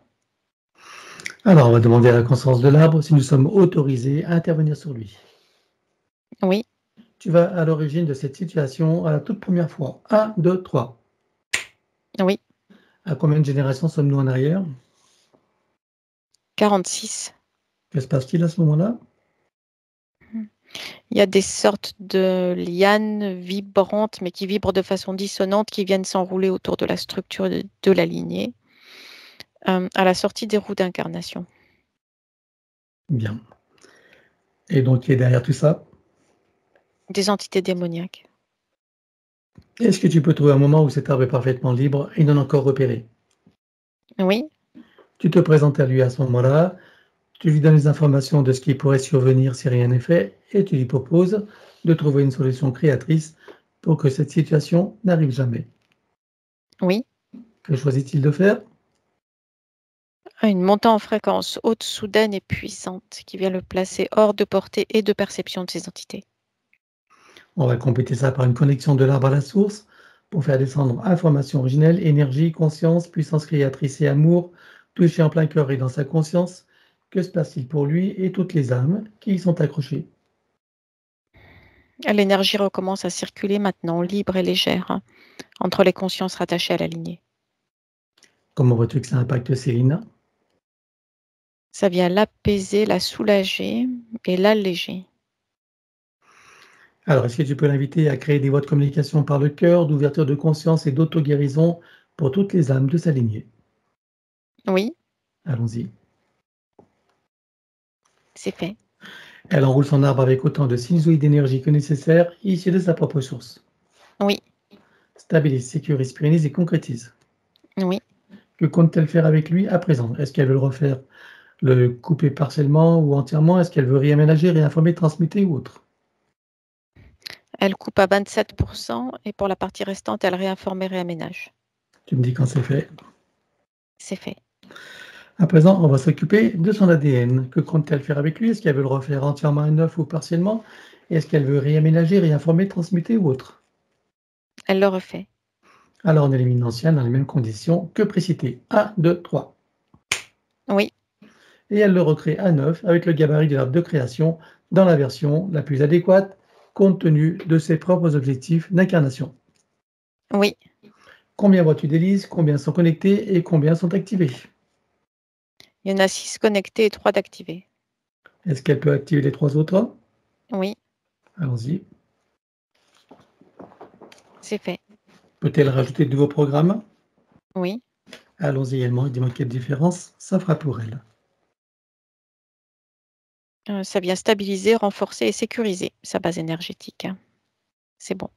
Alors, on va demander à la conscience de l'arbre si nous sommes autorisés à intervenir sur lui. Oui, Tu vas à l'origine de cette situation à la toute première fois. 1, 2, 3. oui, À combien de générations sommes-nous en arrière? 46. Que se passe-t-il à ce moment-là? Il y a des sortes de lianes vibrantes, mais qui vibrent de façon dissonante, qui viennent s'enrouler autour de la structure de la lignée, à la sortie des roues d'incarnation. Bien. Et donc, qui est derrière tout ça? Des entités démoniaques. Est-ce que tu peux trouver un moment où cet arbre est parfaitement libre et non encore repéré? Oui, Tu te présentes à lui à ce moment-là, tu lui donnes les informations de ce qui pourrait survenir si rien n'est fait, et tu lui proposes de trouver une solution créatrice pour que cette situation n'arrive jamais. oui. Que choisit-il de faire? Une montée en fréquence haute, soudaine et puissante, qui vient le placer hors de portée et de perception de ces entités. On va compléter ça par une connexion de l'arbre à la source pour faire descendre information originelle, énergie, conscience, puissance créatrice et amour, touché en plein cœur et dans sa conscience. Que se passe-t-il pour lui et toutes les âmes qui y sont accrochées? L'énergie recommence à circuler maintenant, libre et légère, entre les consciences rattachées à la lignée. Comment vois-tu que ça impacte Céline? Ça vient l'apaiser, la soulager et l'alléger. Alors, est-ce que tu peux l'inviter à créer des voies de communication par le cœur, d'ouverture de conscience et d'auto-guérison pour toutes les âmes de sa lignée? Oui, Allons-y. c'est fait. Elle enroule son arbre avec autant de sinusoïdes d'énergie que nécessaire, issus de sa propre source. Oui, Stabilise, sécurise, pérennise et concrétise. oui. Que compte-t-elle faire avec lui à présent? Est-ce qu'elle veut le refaire, le couper partiellement ou entièrement? Est-ce qu'elle veut réaménager, réinformer, transmuter ou autre? Elle coupe à 27% et pour la partie restante, elle réinforme et réaménage. Tu me dis quand c'est fait. C'est fait. À présent, on va s'occuper de son ADN. Que compte-t-elle faire avec lui? Est-ce qu'elle veut le refaire entièrement à neuf ou partiellement? Est-ce qu'elle veut réaménager, réinformer, transmuter ou autre? Elle le refait. Alors on élimine l'ancien dans les mêmes conditions que précité. 1, 2, 3. Oui, Et elle le recrée à neuf avec le gabarit de l'arbre de création dans la version la plus adéquate compte tenu de ses propres objectifs d'incarnation. oui. Combien vois-tu d'hélices? Combien sont connectés et combien sont activés? Il y en a 6 connectés et 3 d'activés. Est-ce qu'elle peut activer les 3 autres? Oui, Allons-y. c'est fait. Peut-elle rajouter de nouveaux programmes? Oui. Allons-y également et dis-moi quelle différence ça fera pour elle. Ça vient stabiliser, renforcer et sécuriser sa base énergétique. C'est bon.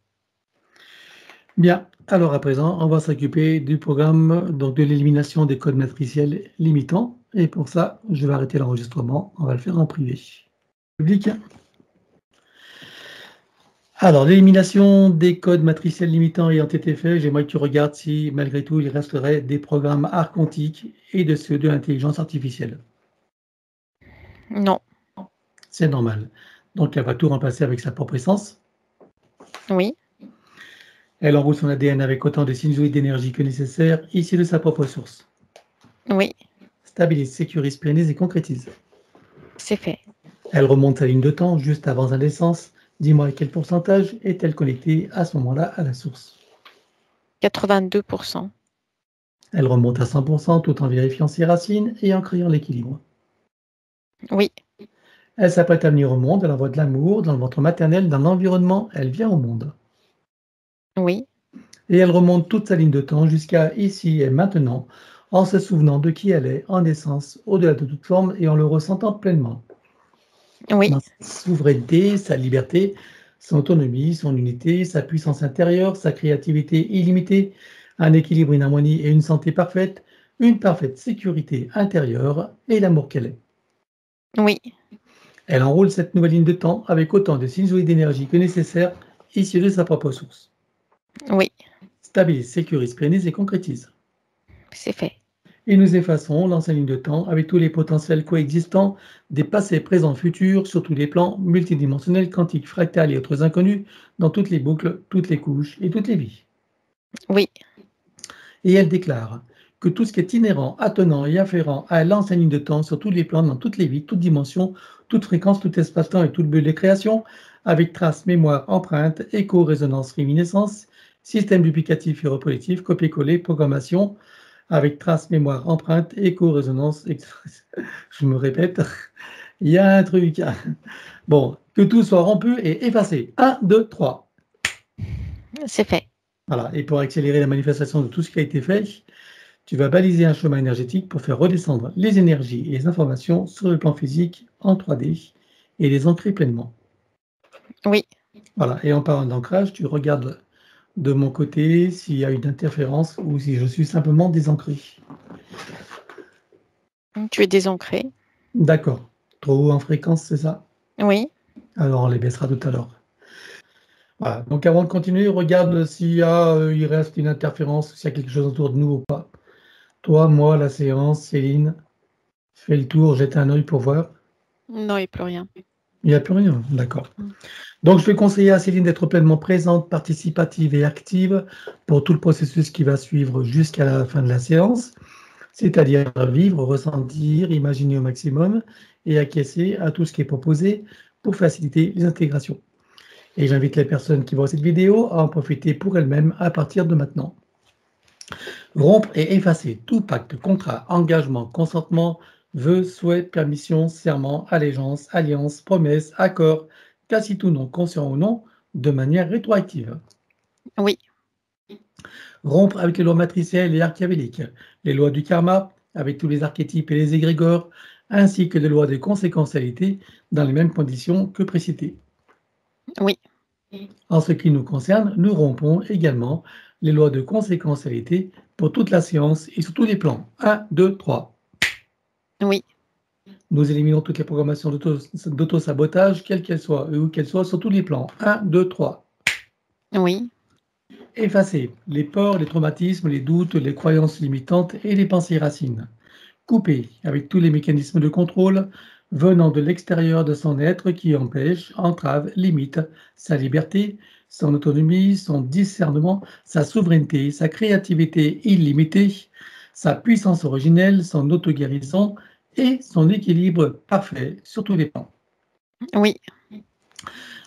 Bien, alors à présent, on va s'occuper du programme, donc de l'élimination des codes matriciels limitants. Et pour ça, je vais arrêter l'enregistrement. On va le faire en privé. Public. Alors, l'élimination des codes matriciels limitants ayant été fait, j'aimerais que tu regardes si, malgré tout, il resterait des programmes archontiques et de ceux de l'intelligence artificielle. Non. C'est normal. Donc, elle va tout remplacer avec sa propre essence. Oui, Elle enroule son ADN avec autant de sinusoïdes d'énergie que nécessaire, issus de sa propre source. oui, Stabilise, sécurise, pérennise et concrétise. c'est fait. Elle remonte sa ligne de temps juste avant sa naissance. Dis-moi à quel pourcentage est-elle connectée à ce moment-là à la source? 82%. Elle remonte à 100% tout en vérifiant ses racines et en créant l'équilibre. Oui, Elle s'apprête à venir au monde, elle envoie de l'amour dans le ventre maternel, dans l'environnement, elle vient au monde. oui, Et elle remonte toute sa ligne de temps jusqu'à ici et maintenant, en se souvenant de qui elle est, en essence, au-delà de toute forme et en le ressentant pleinement. oui, Dans sa souveraineté, sa liberté, son autonomie, son unité, sa puissance intérieure, sa créativité illimitée, un équilibre, une harmonie et une santé parfaite, une parfaite sécurité intérieure et l'amour qu'elle est. oui, Elle enroule cette nouvelle ligne de temps avec autant de sinusoïdes d'énergie que nécessaire, issus de sa propre source. oui, Stabilise, sécurise, pérennise et concrétise. c'est fait. Et nous effaçons l'ancienne ligne de temps avec tous les potentiels coexistants des passés, présents, futurs, sur tous les plans multidimensionnels, quantiques, fractales et autres inconnus, dans toutes les boucles, toutes les couches et toutes les vies. Oui, Et elle déclare que tout ce qui est inhérent, attenant et afférent à l'ancienne ligne de temps sur tous les plans, dans toutes les vies, toutes dimensions, toute fréquence, tout espace-temps et toute bulle de création, avec traces, mémoire, empreinte, écho, résonance, réminiscence, système duplicatif et reproductif, copier-coller, programmation, avec trace, mémoire, empreinte, écho, résonance, je me répète, il y a un truc. Bon, que tout soit rompu et effacé. 1, 2, 3. C'est fait. Voilà, et pour accélérer la manifestation de tout ce qui a été fait, tu vas baliser un chemin énergétique pour faire redescendre les énergies et les informations sur le plan physique en 3D et les ancrer pleinement. Oui. Voilà, et en parlant d'ancrage, tu regardes de mon côté s'il y a une interférence ou si je suis simplement désancré. Tu es désancré. D'accord. Trop haut en fréquence, c'est ça? Oui. Alors on les baissera tout à l'heure. Voilà. Donc avant de continuer, regarde s'il y a, il reste une interférence, s'il y a quelque chose autour de nous ou pas. Toi, moi, la séance, Céline, fais le tour, jette un œil pour voir. Non, il n'y a plus rien. Il n'y a plus rien, d'accord. Donc je vais conseiller à Céline d'être pleinement présente, participative et active pour tout le processus qui va suivre jusqu'à la fin de la séance, c'est-à-dire vivre, ressentir, imaginer au maximum et acquiescer à tout ce qui est proposé pour faciliter les intégrations. Et j'invite les personnes qui voient cette vidéo à en profiter pour elles-mêmes à partir de maintenant. Rompre et effacer tout pacte, contrat, engagement, consentement, vœux, souhaits, permission, serment, allégeance, alliance, promesse, accord, tacite ou non, conscient ou non, de manière rétroactive. Oui. Rompre avec les lois matricielles et archavéliques, les lois du karma, avec tous les archétypes et les égrégores, ainsi que les lois de conséquentialité dans les mêmes conditions que précitées. Oui. En ce qui nous concerne, nous rompons également les lois de conséquentialité pour toute la séance et sur tous les plans. 1, 2, 3. Oui. Nous éliminons toutes les programmations d'auto-sabotage, quelles qu'elles soient, ou qu'elles soient sur tous les plans. 1, 2, 3. Oui. Effacer les peurs, les traumatismes, les doutes, les croyances limitantes et les pensées racines. Couper avec tous les mécanismes de contrôle venant de l'extérieur de son être qui empêchent, entravent, limitent sa liberté, son autonomie, son discernement, sa souveraineté, sa créativité illimitée, sa puissance originelle, son auto-guérison et son équilibre parfait sur tous les plans. Oui.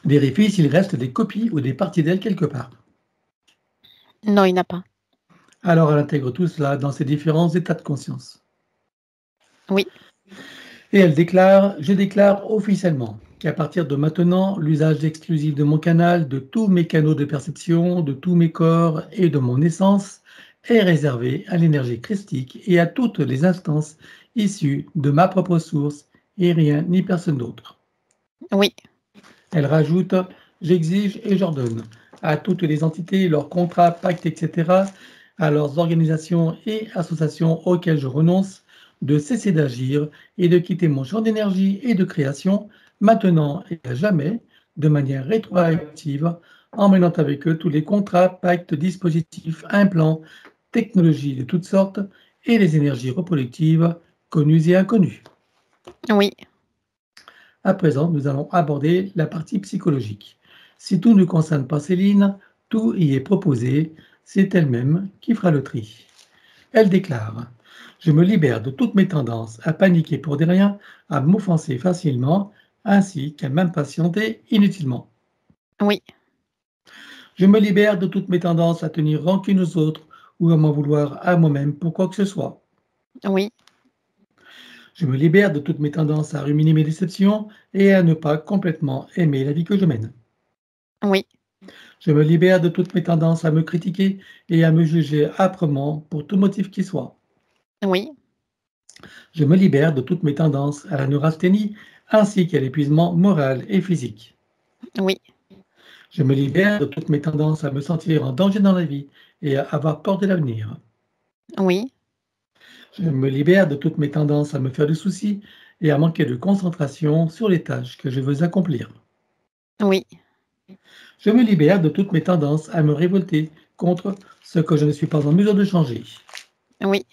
Vérifie s'il reste des copies ou des parties d'elle quelque part. Non, il n'y en a pas. Alors elle intègre tout cela dans ses différents états de conscience. Oui. Et elle déclare, je déclare officiellement qu'à partir de maintenant, l'usage exclusif de mon canal, de tous mes canaux de perception, de tous mes corps et de mon essence est réservé à l'énergie christique et à toutes les instances issues de ma propre source et rien ni personne d'autre. Oui. Elle rajoute, j'exige et j'ordonne à toutes les entités, leurs contrats, pactes, etc., à leurs organisations et associations auxquelles je renonce, de cesser d'agir et de quitter mon champ d'énergie et de création, maintenant et à jamais, de manière rétroactive, emmenant avec eux tous les contrats, pactes, dispositifs, implants, technologies de toutes sortes et les énergies reproductives, connues et inconnues. Oui. À présent, nous allons aborder la partie psychologique. Si tout ne concerne pas Céline, tout y est proposé, c'est elle-même qui fera le tri. Elle déclare « Je me libère de toutes mes tendances à paniquer pour des riens, à m'offenser facilement, ainsi qu'à m'impatienter inutilement. Oui. Je me libère de toutes mes tendances à tenir rancune aux autres ou à m'en vouloir à moi-même pour quoi que ce soit. Oui. Je me libère de toutes mes tendances à ruminer mes déceptions et à ne pas complètement aimer la vie que je mène. Oui. Je me libère de toutes mes tendances à me critiquer et à me juger âprement pour tout motif qui soit. Oui. Je me libère de toutes mes tendances à la neurasthénie ainsi qu'à l'épuisement moral et physique. Oui. Je me libère de toutes mes tendances à me sentir en danger dans la vie et à avoir peur de l'avenir. Oui. Je me libère de toutes mes tendances à me faire du souci et à manquer de concentration sur les tâches que je veux accomplir. Oui. Je me libère de toutes mes tendances à me révolter contre ce que je ne suis pas en mesure de changer. Oui.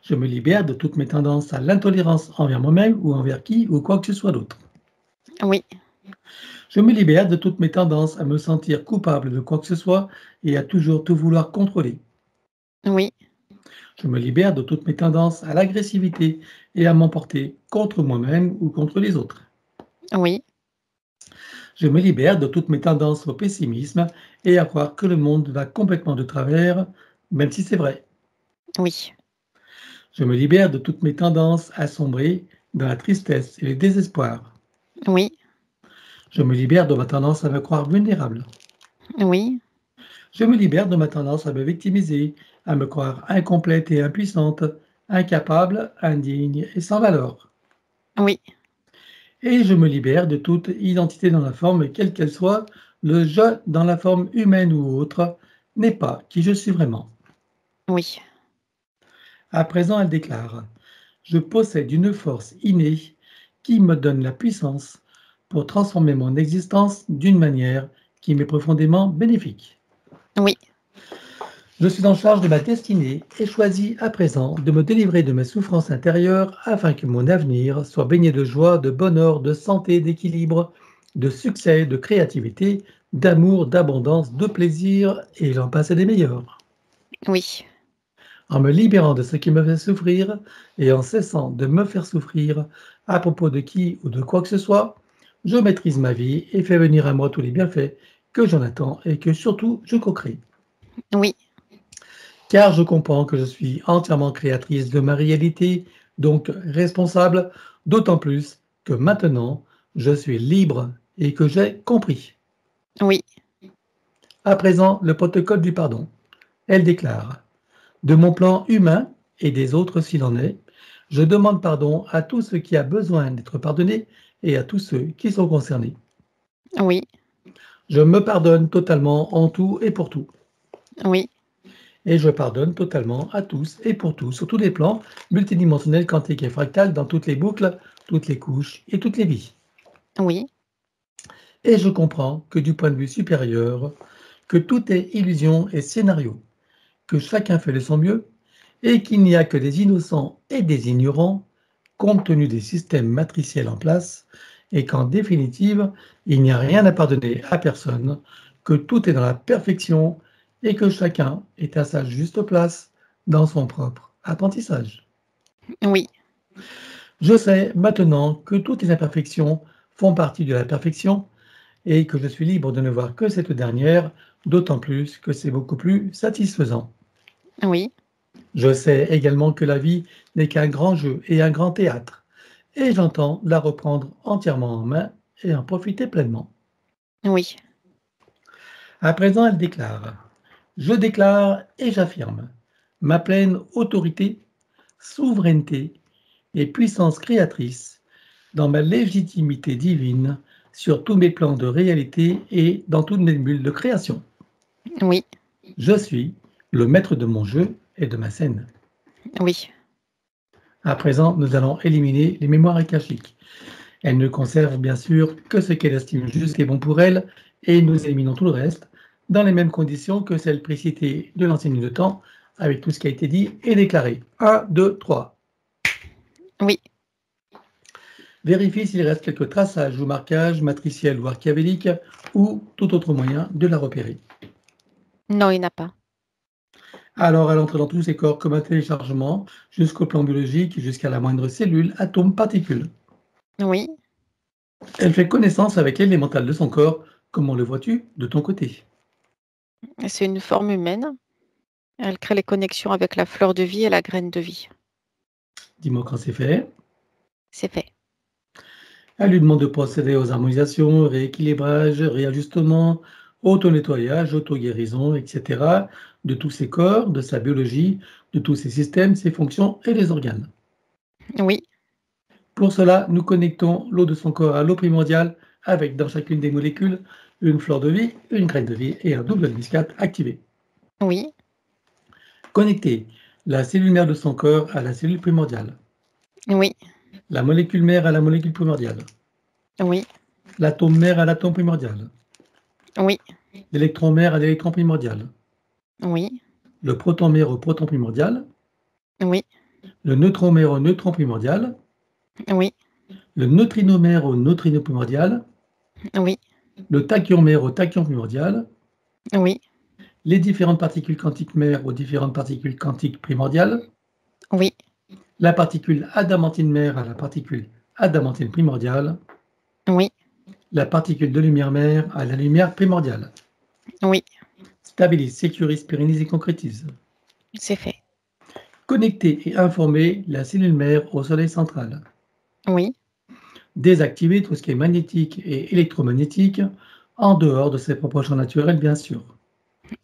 Je me libère de toutes mes tendances à l'intolérance envers moi-même ou envers qui ou quoi que ce soit d'autre. Oui. Je me libère de toutes mes tendances à me sentir coupable de quoi que ce soit et à toujours tout vouloir contrôler. Oui. Je me libère de toutes mes tendances à l'agressivité et à m'emporter contre moi-même ou contre les autres. Oui. Je me libère de toutes mes tendances au pessimisme et à croire que le monde va complètement de travers, même si c'est vrai. Oui. Je me libère de toutes mes tendances à sombrer dans la tristesse et le désespoir. Oui. Je me libère de ma tendance à me croire vulnérable. Oui. Je me libère de ma tendance à me victimiser, à me croire incomplète et impuissante, incapable, indigne et sans valeur. Oui. Et je me libère de toute identité dans la forme, quelle qu'elle soit, le je dans la forme humaine ou autre n'est pas qui je suis vraiment. Oui. À présent, elle déclare: je possède une force innée qui me donne la puissance pour transformer mon existence d'une manière qui m'est profondément bénéfique. Oui. Je suis en charge de ma destinée et choisis à présent de me délivrer de mes souffrances intérieures afin que mon avenir soit baigné de joie, de bonheur, de santé, d'équilibre, de succès, de créativité, d'amour, d'abondance, de plaisir et j'en passe des meilleurs. Oui. En me libérant de ce qui me fait souffrir et en cessant de me faire souffrir à propos de qui ou de quoi que ce soit, je maîtrise ma vie et fais venir à moi tous les bienfaits que j'en attends et que surtout je co-crée. Oui. Car je comprends que je suis entièrement créatrice de ma réalité, donc responsable, d'autant plus que maintenant je suis libre et que j'ai compris. Oui. À présent, le protocole du pardon. Elle déclare: de mon plan humain et des autres s'il en est, je demande pardon à tout ce qui a besoin d'être pardonné et à tous ceux qui sont concernés. Oui. Je me pardonne totalement en tout et pour tout. Oui. Et je pardonne totalement à tous et pour tous, sur tous les plans, multidimensionnels, quantiques et fractales, dans toutes les boucles, toutes les couches et toutes les vies. Oui. Et je comprends que du point de vue supérieur, que tout est illusion et scénario, que chacun fait de son mieux, et qu'il n'y a que des innocents et des ignorants, compte tenu des systèmes matriciels en place, et qu'en définitive, il n'y a rien à pardonner à personne, que tout est dans la perfection, et que chacun est à sa juste place dans son propre apprentissage. Oui. Je sais maintenant que toutes les imperfections font partie de la perfection, et que je suis libre de ne voir que cette dernière, d'autant plus que c'est beaucoup plus satisfaisant. Oui. Je sais également que la vie n'est qu'un grand jeu et un grand théâtre, et j'entends la reprendre entièrement en main et en profiter pleinement. Oui. À présent, elle déclare: je déclare et j'affirme ma pleine autorité, souveraineté et puissance créatrice dans ma légitimité divine sur tous mes plans de réalité et dans toutes mes bulles de création. Oui. Je suis le maître de mon jeu et de ma scène. Oui. À présent, nous allons éliminer les mémoires akashiques. Elle ne conserve bien sûr que ce qu'elle estime juste et bon pour elle, et nous éliminons tout le reste, dans les mêmes conditions que celles précitées de l'ancienne ligne de temps, avec tout ce qui a été dit et déclaré. 1, 2, 3. Oui. Vérifie s'il reste quelques traçages ou marquages matriciels ou archiavéliques, ou tout autre moyen de la repérer. Non, il n'y en a pas. Alors elle entre dans tous ses corps comme un téléchargement, jusqu'au plan biologique, jusqu'à la moindre cellule, atome, particule. Oui. Elle fait connaissance avec l'élémental de son corps. Comment le vois-tu de ton côté? C'est une forme humaine. Elle crée les connexions avec la fleur de vie et la graine de vie. Dis-moi quand c'est fait. C'est fait. Elle lui demande de procéder aux harmonisations, rééquilibrages, réajustements, auto-nettoyage, auto-guérison, etc. de tous ses corps, de sa biologie, de tous ses systèmes, ses fonctions et les organes. Oui. Pour cela, nous connectons l'eau de son corps à l'eau primordiale avec dans chacune des molécules une fleur de vie, une graine de vie et un double biscate activé. Oui. Connecter la cellule mère de son corps à la cellule primordiale, Oui. la molécule mère à la molécule primordiale, Oui. l'atome mère à l'atome primordial, Oui. l'électron mère à l'électron primordial, Oui. le proton mère au proton primordial, Oui. le neutron mère au neutron primordial, Oui. le neutrino mère au neutrino primordial, Oui. le tachyon mère au tachyon primordial, Oui. les différentes particules quantiques mères aux différentes particules quantiques primordiales, Oui. la particule adamantine mère à la particule adamantine primordiale, Oui. la particule de lumière mère à la lumière primordiale. Oui. Stabilise, sécurise, pérennise et concrétise. C'est fait. Connecter et informer la cellule mère au soleil central. Oui, Désactiver tout ce qui est magnétique et électromagnétique, en dehors de ses propres champs naturels, bien sûr.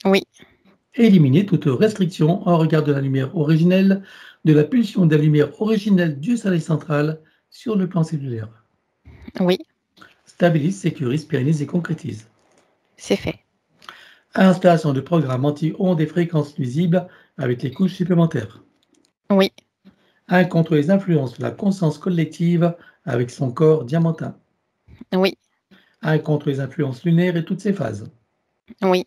oui, Éliminer toute restriction en regard de la lumière originelle, de la pulsion de la lumière originelle du soleil central sur le plan cellulaire. oui, Stabilise, sécurise, pérennise et concrétise. c'est fait. Installation de programmes anti-ondes et fréquences nuisibles avec les couches supplémentaires. Oui, Un contre les influences de la conscience collective avec son corps diamantin. oui, Un contre les influences lunaires et toutes ses phases. oui,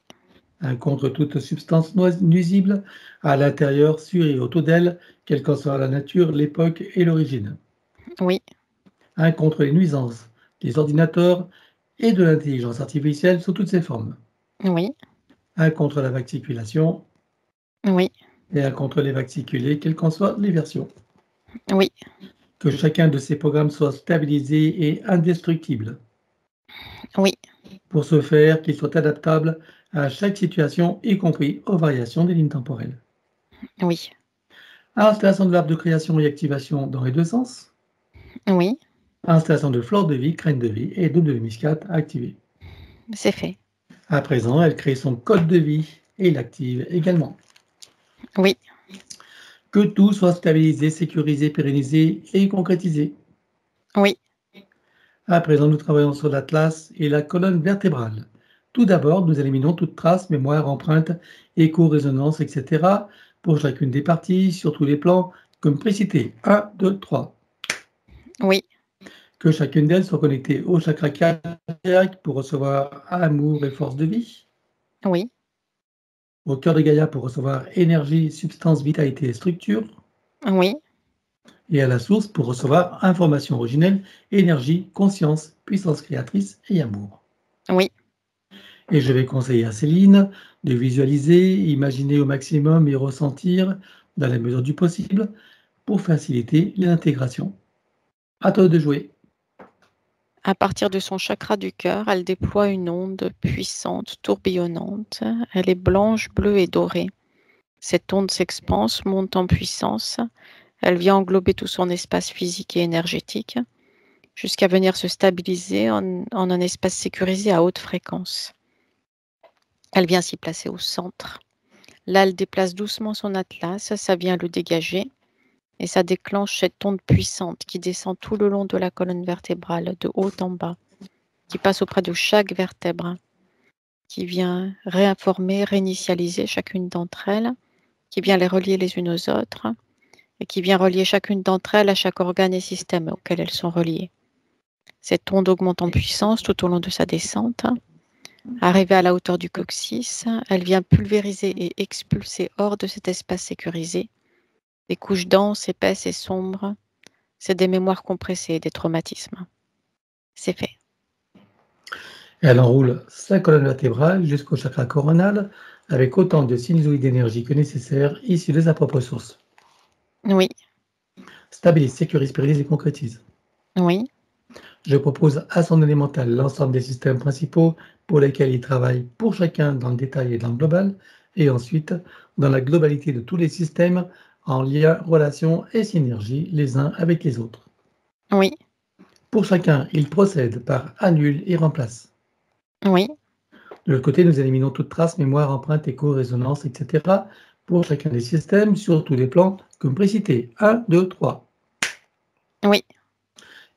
Un contre toute substance nuisible à l'intérieur, sur et autour d'elle, quelle qu'en soit la nature, l'époque et l'origine. oui, Un contre les nuisances des ordinateurs et de l'intelligence artificielle sous toutes ses formes. oui, Un contre la vaxiculation oui, et un contre les vaxiculés, quelles qu'en soient les versions. oui, Que chacun de ces programmes soit stabilisé et indestructible. oui, Pour ce faire, qu'il soit adaptable à chaque situation, y compris aux variations des lignes temporelles. oui, Installation de l'arbre de création et activation dans les deux sens. oui, Installation de flore de vie, crâne de vie et double de muscade activée. c'est fait. À présent, elle crée son code de vie et l'active également. Oui, Que tout soit stabilisé, sécurisé, pérennisé et concrétisé. oui, À présent, nous travaillons sur l'atlas et la colonne vertébrale. Tout d'abord, nous éliminons toute trace, mémoire, empreinte, écho, résonance, etc. pour chacune des parties, sur tous les plans, comme précité. 1, 2, 3. oui, Que chacune d'elles soit connectée au chakra cardiaque pour recevoir amour et force de vie, oui, au cœur de Gaïa pour recevoir énergie, substance, vitalité et structure, oui, et à la source pour recevoir information originelle, énergie, conscience, puissance créatrice et amour. oui, Et je vais conseiller à Céline de visualiser, imaginer au maximum et ressentir dans la mesure du possible pour faciliter l'intégration. À toi de jouer. à partir de son chakra du cœur, elle déploie une onde puissante, tourbillonnante. Elle est blanche, bleue et dorée. Cette onde s'expanse, monte en puissance. Elle vient englober tout son espace physique et énergétique jusqu'à venir se stabiliser en un espace sécurisé à haute fréquence. Elle vient s'y placer au centre. Là, elle déplace doucement son atlas, ça vient le dégager et ça déclenche cette onde puissante qui descend tout le long de la colonne vertébrale, de haut en bas, qui passe auprès de chaque vertèbre, qui vient réinformer, réinitialiser chacune d'entre elles, qui vient les relier les unes aux autres et qui vient relier chacune d'entre elles à chaque organe et système auquel elles sont reliées. Cette onde augmente en puissance tout au long de sa descente. Arrivée à la hauteur du coccyx, elle vient pulvériser et expulser hors de cet espace sécurisé des couches denses, épaisses et sombres. C'est des mémoires compressées, des traumatismes. C'est fait. Elle enroule sa colonne vertébrale jusqu'au chakra coronal avec autant de sinusoïdes d'énergie que nécessaire issus de sa propre source. Oui, Stabilise, sécurise, pérenise et concrétise. oui, Je propose à son élémental l'ensemble des systèmes principaux pour lesquels il travaille pour chacun dans le détail et dans le global, et ensuite dans la globalité de tous les systèmes en lien, relation et synergie les uns avec les autres. oui, Pour chacun, il procède par annule et remplace. oui, De l'autre côté, nous éliminons toute trace, mémoire, empreinte, écho, résonance, etc. pour chacun des systèmes sur tous les plans, comme précité. 1, 2, 3. oui,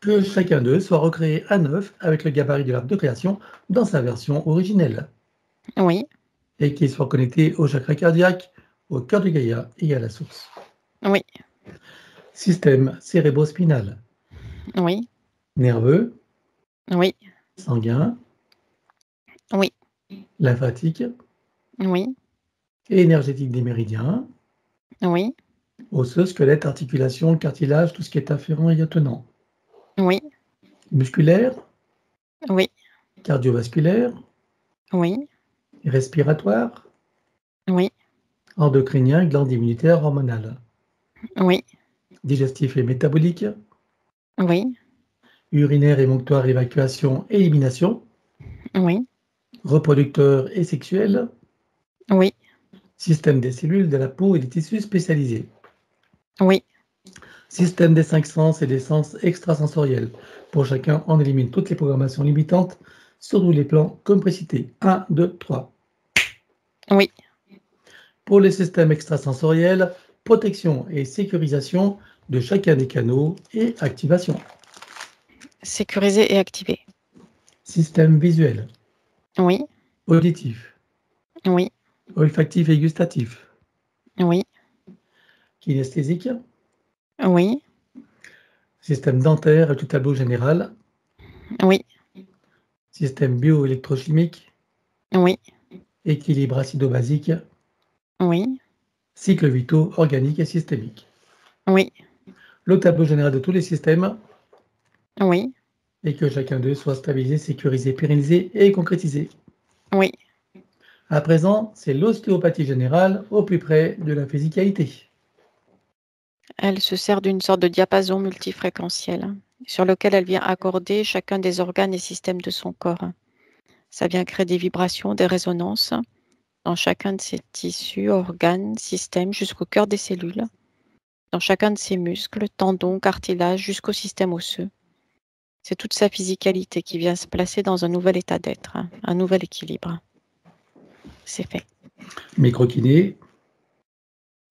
Que chacun d'eux soit recréé à neuf avec le gabarit de l'arbre de création dans sa version originelle, oui, et qu'il soit connecté au chakra cardiaque, au cœur de Gaïa et à la source. oui, Système cérébro-spinal, oui, nerveux, oui, sanguin, oui, lymphatique, oui, et énergétique des méridiens, oui, osseux, squelette, articulation, cartilage, tout ce qui est afférent et attenant. oui, Musculaire, oui, cardiovasculaire, oui, respiratoire, oui, endocrinien, glande immunitaire, hormonale, oui, digestif et métabolique, oui, urinaire, émonctoire, évacuation, élimination, oui, reproducteur et sexuel, oui, système des cellules, de la peau et des tissus spécialisés. Oui. Système des 5 sens et des sens extrasensoriels. Pour chacun, on élimine toutes les programmations limitantes sur tous les plans, comme précité. 1, 2, 3. Oui. Pour les systèmes extrasensoriels, protection et sécurisation de chacun des canaux et activation. Sécurisé et activé. Système visuel, Oui. auditif, Oui. olfactif et gustatif, Oui. kinesthésique, Oui. système dentaire et tout tableau général, Oui. système bioélectrochimique, Oui. équilibre acido-basique, Oui. cycle vitaux organique et systémique. Oui. Le tableau général de tous les systèmes Oui. et que chacun d'eux soit stabilisé, sécurisé, pérennisé et concrétisé. Oui. À présent, c'est l'ostéopathie générale au plus près de la physicalité. Elle se sert d'une sorte de diapason multifréquentiel sur lequel elle vient accorder chacun des organes et systèmes de son corps. Ça vient créer des vibrations, des résonances dans chacun de ses tissus, organes, systèmes, jusqu'au cœur des cellules, dans chacun de ses muscles, tendons, cartilages, jusqu'au système osseux. C'est toute sa physicalité qui vient se placer dans un nouvel état d'être, un nouvel équilibre. C'est fait. Microkiné,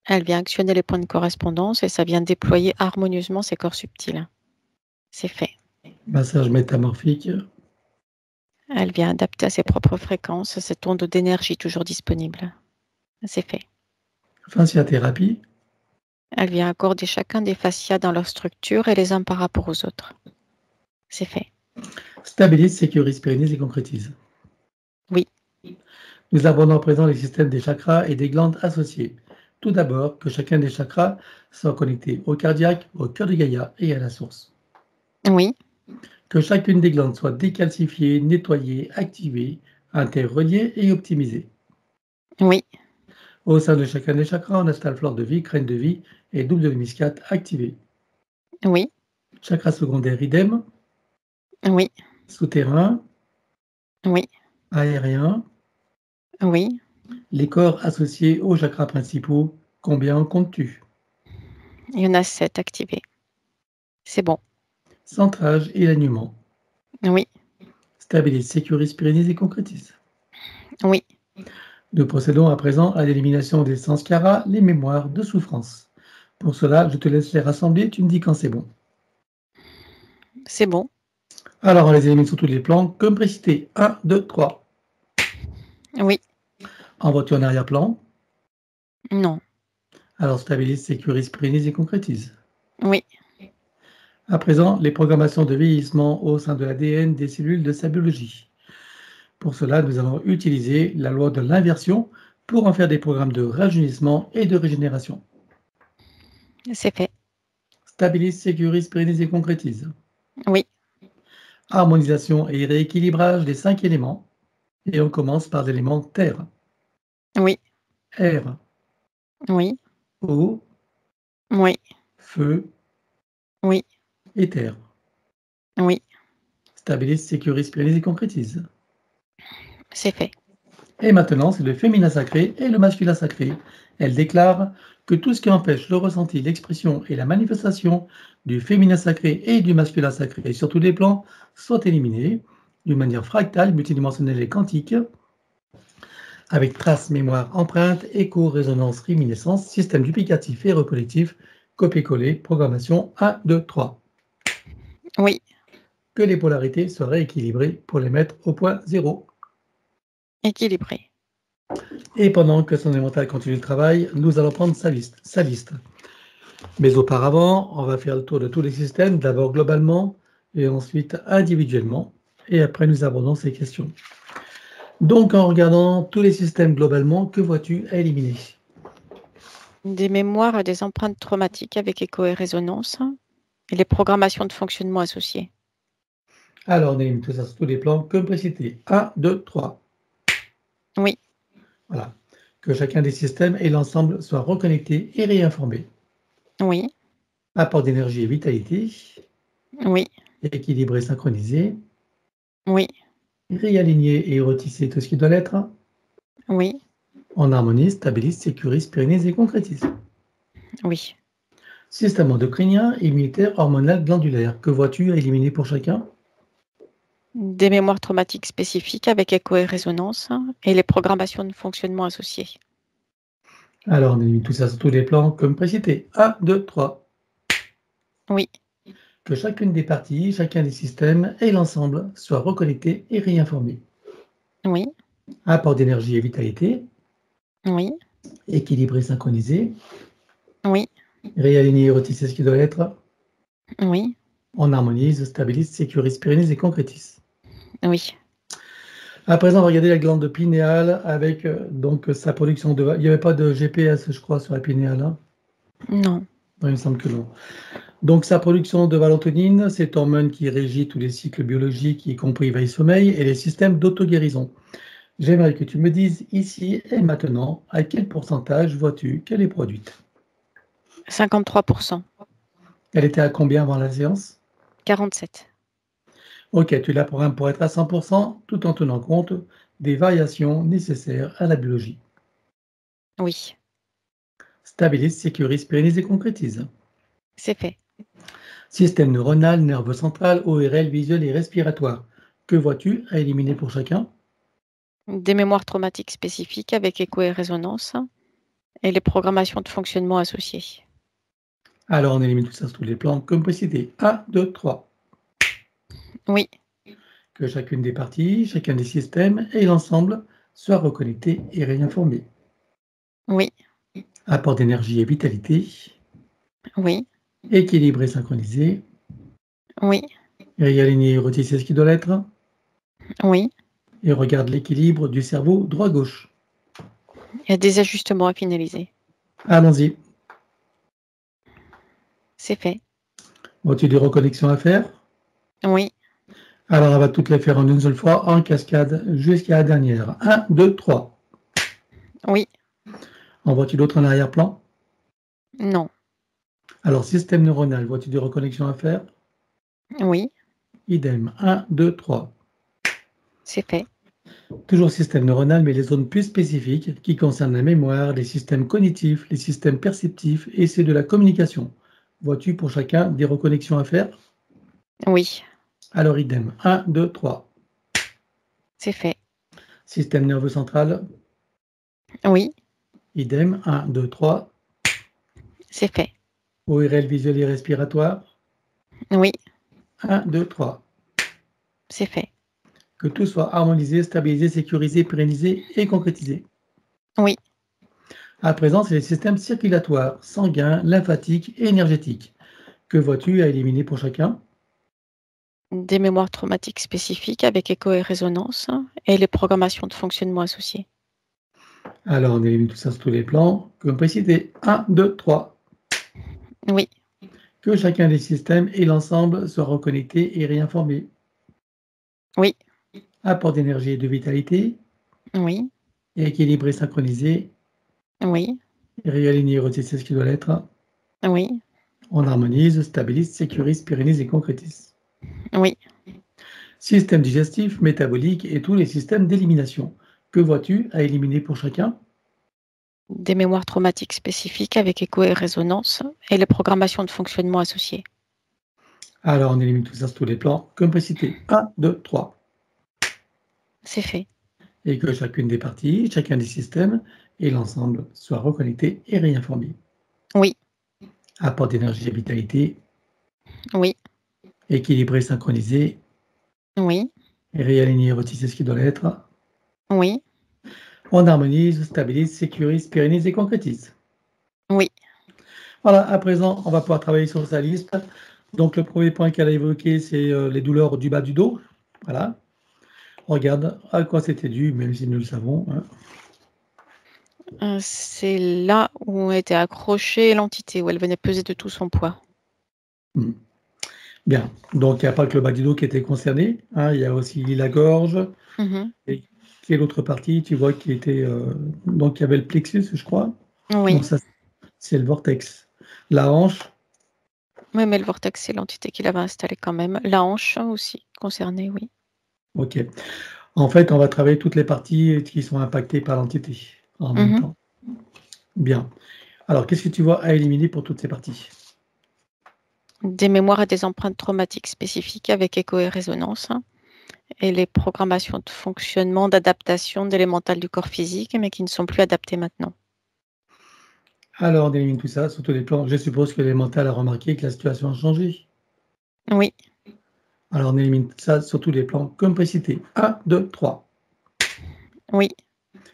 Elle vient actionner les points de correspondance et ça vient déployer harmonieusement ses corps subtils. C'est fait. massage métamorphique, Elle vient adapter à ses propres fréquences cette onde d'énergie toujours disponible. C'est fait. fasciathérapie, Elle vient accorder chacun des fascias dans leur structure et les uns par rapport aux autres. C'est fait. stabilise, sécurise, pérenise et concrétise. Oui. Nous abordons à présent les systèmes des chakras et des glandes associées. Tout d'abord, que chacun des chakras soit connecté au cardiaque, au cœur de Gaïa et à la source. Oui. Que chacune des glandes soit décalcifiée, nettoyée, activée, interreliée et optimisée. Oui. Au sein de chacun des chakras, on installe flore de vie, crâne de vie et double de l'hémiscate activé. Oui. Chakra secondaire idem, Oui. souterrain, Oui. aérien, Oui. les corps associés aux chakras principaux, combien en comptes-tu? Il y en a 7 activés. C'est bon. Centrage et alignement. Oui. Stabilise, sécurise, pérenise et concrétise. Oui. Nous procédons à présent à l'élimination des sanskaras, les mémoires de souffrance. Pour cela, je te laisse les rassembler, tu me dis quand c'est bon. C'est bon. Alors, on les élimine sur tous les plans, comme précité. 1, 2, 3. Oui. Envoie-tu en arrière-plan? Non. Alors, stabilise, sécurise, pérenise et concrétise. Oui. À présent, les programmations de vieillissement au sein de l'ADN des cellules de sa biologie. Pour cela, nous allons utiliser la loi de l'inversion pour en faire des programmes de rajeunissement et de régénération. C'est fait. Stabilise, sécurise, pérenise et concrétise. Oui. Harmonisation et rééquilibrage des 5 éléments. Et on commence par l'élément terre. Oui. Air, Oui. eau, Oui. feu Oui. et terre. Oui. Stabilise, sécurise, pérenise et concrétise. C'est fait. Et maintenant, c'est le féminin sacré et le masculin sacré. Elle déclare que tout ce qui empêche le ressenti, l'expression et la manifestation du féminin sacré et du masculin sacré sur tous les plans soit éliminé d'une manière fractale, multidimensionnelle et quantique, avec traces, mémoire, empreinte, écho, résonance, réminiscence, système duplicatif et recollectif, copier-coller, programmation 1, 2, 3. Oui. Que les polarités soient rééquilibrées pour les mettre au point zéro. Équilibré. Et pendant que son mental continue le travail, nous allons prendre sa liste. Mais auparavant, on va faire le tour de tous les systèmes, d'abord globalement et ensuite individuellement. Et après, nous abordons ces questions. Donc, en regardant tous les systèmes globalement, que vois-tu à éliminer? Des mémoires et des empreintes traumatiques avec écho et résonance et les programmations de fonctionnement associées. Alors, on élimine tout ça sur tous les plans, comme précité. 1, 2, 3. Oui. Voilà. Que chacun des systèmes et l'ensemble soient reconnectés et réinformés. Oui. Apport d'énergie et vitalité. Oui. Équilibré, synchronisé. Oui. Réaligner et retisser tout ce qui doit l'être. Oui. On harmonise, stabilise, sécurise, pérenise et concrétise. Oui. Système endocrinien, immunitaire, hormonal, glandulaire. Que vois-tu à éliminer pour chacun? Des mémoires traumatiques spécifiques avec écho et résonance et les programmations de fonctionnement associées. Alors, on élimine tout ça sur tous les plans, comme précité. 1, 2, 3. Oui, Que chacune des parties, chacun des systèmes et l'ensemble soient reconnectés et réinformés. oui, Apport d'énergie et vitalité, oui, équilibré, synchronisé, oui, réaligné, retisser ce qui doit être. oui, On harmonise, stabilise, sécurise, pérennise et concrétise. oui. À présent, on va regarder la glande pinéale avec donc sa production de... Il n'y avait pas de GPS, je crois, sur la pinéale. Hein. Non. Il me semble que non. Donc, sa production de mélatonine, cette hormone qui régit tous les cycles biologiques, y compris veille-sommeil, et les systèmes d'auto-guérison. J'aimerais que tu me dises ici et maintenant à quel pourcentage vois-tu qu'elle est produite. 53%. Elle était à combien avant la séance? 47. Ok, tu la programmes pour être à 100% tout en tenant compte des variations nécessaires à la biologie. Oui, Stabilise, sécurise, pérennise et concrétise. c'est fait. Système neuronal, nerveux central, ORL, visuel et respiratoire. Que vois-tu à éliminer pour chacun? Des mémoires traumatiques spécifiques avec écho et résonance et les programmations de fonctionnement associées. Alors, on élimine tout ça sur tous les plans, comme précité. 1, 2, 3. Oui, Que chacune des parties, chacun des systèmes et l'ensemble soient reconnectés et réinformés. oui, Apport d'énergie et vitalité, oui, équilibré, synchronisé, oui, réaligné et retisser ce qui doit l'être, oui. et regarde l'équilibre du cerveau droit-gauche. Il y a des ajustements à finaliser. Allons-y. C'est fait. Vois-tu des reconnexions à faire? Oui, Alors, on va toutes les faire en une seule fois, en cascade, jusqu'à la dernière. 1, 2, 3. oui, En vois-tu d'autres en arrière-plan? non, Alors, système neuronal, vois-tu des reconnexions à faire? oui, Idem. 1, 2, 3. c'est fait. Toujours système neuronal, mais les zones plus spécifiques qui concernent la mémoire, les systèmes cognitifs, les systèmes perceptifs et c'est de la communication. Vois-tu pour chacun des reconnexions à faire? Oui, Alors, idem. 1, 2, 3. c'est fait. Système nerveux central, Oui, idem. 1, 2, 3. c'est fait. ORL visuel et respiratoire, Oui, 1, 2, 3. c'est fait. Que tout soit harmonisé, stabilisé, sécurisé, pérennisé et concrétisé. Oui, À présent, c'est les systèmes circulatoires, sanguins, lymphatiques et énergétiques. Que vois-tu à éliminer pour chacun? des mémoires traumatiques spécifiques avec écho et résonance et les programmations de fonctionnement associées. Alors, on élimine tout ça sur tous les plans. Comme précité, 1, 2, 3. Oui, Que chacun des systèmes et l'ensemble soient reconnectés et réinformés. oui, Apport d'énergie et de vitalité, oui, équilibré, synchronisé, oui, réaligné, retisser ce qui doit l'être. oui, On harmonise, stabilise, sécurise, pérennise et concrétise. oui. Système digestif, métabolique et tous les systèmes d'élimination. Que vois-tu à éliminer pour chacun? Des mémoires traumatiques spécifiques avec écho et résonance et les programmations de fonctionnement associées. Alors, on élimine tout ça sur tous les plans, comme précité. 1, 2, 3. C'est fait. Et que chacune des parties, chacun des systèmes et l'ensemble soient reconnectés et réinformés. Oui, Apport d'énergie et vitalité, oui, équilibré, synchronisé, oui, réaligné, retisser ce qui doit l'être. oui, On harmonise, stabilise, sécurise, pérennise et concrétise. oui. Voilà, à présent, on va pouvoir travailler sur sa liste. Donc, le premier point qu'elle a évoqué, c'est les douleurs du bas du dos. Voilà. Regarde à quoi c'était dû, même si nous le savons. Hein. C'est là où était accrochée l'entité, où elle venait peser de tout son poids. Bien. Donc, il n'y a pas que le bas du dos qui était concerné. Hein. Il y a aussi la gorge. Et qui est l'autre partie, tu vois, qui était... donc, il y avait le plexus, je crois. Oui. Donc, ça, c'est le vortex. La hanche. Oui, mais le vortex, c'est l'entité qui l'avait installé quand même. La hanche aussi concernée, oui. OK. En fait, on va travailler toutes les parties qui sont impactées par l'entité en même temps. Bien. Alors, qu'est-ce que tu vois à éliminer pour toutes ces parties? Des mémoires et des empreintes traumatiques spécifiques avec écho et résonance. Et les programmations de fonctionnement, d'adaptation d'élémental du corps physique, mais qui ne sont plus adaptées maintenant. Alors, on élimine tout ça sur tous les plans. Je suppose que l'élémental a remarqué que la situation a changé. Oui, Alors, on élimine ça sur tous les plans, comme précité. 1, 2, 3. oui,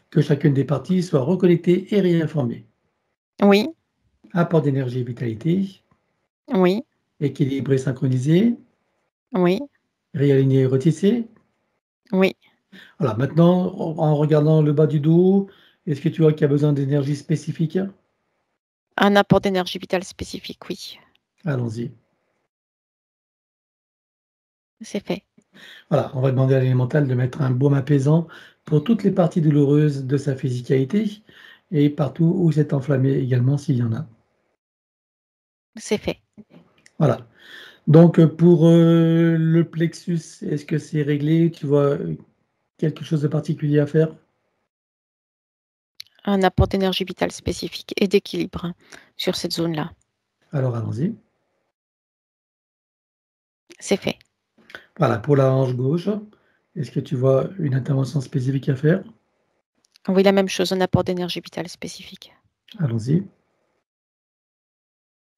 Que chacune des parties soit reconnectée et réinformée. oui, Apport d'énergie et vitalité, oui, équilibré, synchronisé, oui, réaligné et retissé. oui. Voilà, maintenant, en regardant le bas du dos, est-ce que tu vois qu'il y a besoin d'énergie spécifique? Un apport d'énergie vitale spécifique, oui. Allons-y. C'est fait. Voilà, on va demander à l'élémental de mettre un baume apaisant pour toutes les parties douloureuses de sa physicalité et partout où c'est enflammé également s'il y en a. C'est fait. Voilà. Donc pour le plexus, est-ce que c'est réglé? Tu vois quelque chose de particulier à faire? Un apport d'énergie vitale spécifique et d'équilibre sur cette zone-là. Alors allons-y. C'est fait. Voilà, pour la hanche gauche, est-ce que tu vois une intervention spécifique à faire? Oui, la même chose, un apport d'énergie vitale spécifique. Allons-y.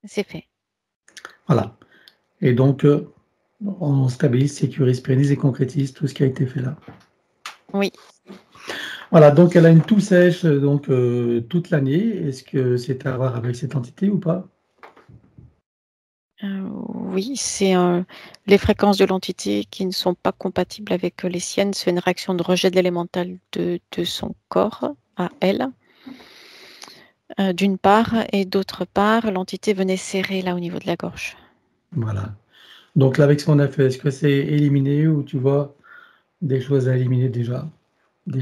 C'est fait. Voilà. Et donc, on stabilise, sécurise, pérennise et concrétise tout ce qui a été fait là. Oui. Voilà, donc elle a une toux sèche donc toute l'année. Est-ce que c'est à voir avec cette entité ou pas? Oui, c'est les fréquences de l'entité qui ne sont pas compatibles avec les siennes. C'est une réaction de rejet de l'élémental de son corps à elle, d'une part, et d'autre part, l'entité venait serrer là au niveau de la gorge. Voilà. Donc là, avec ce qu'on a fait, est-ce que c'est éliminé ou tu vois des choses à éliminer déjà? Des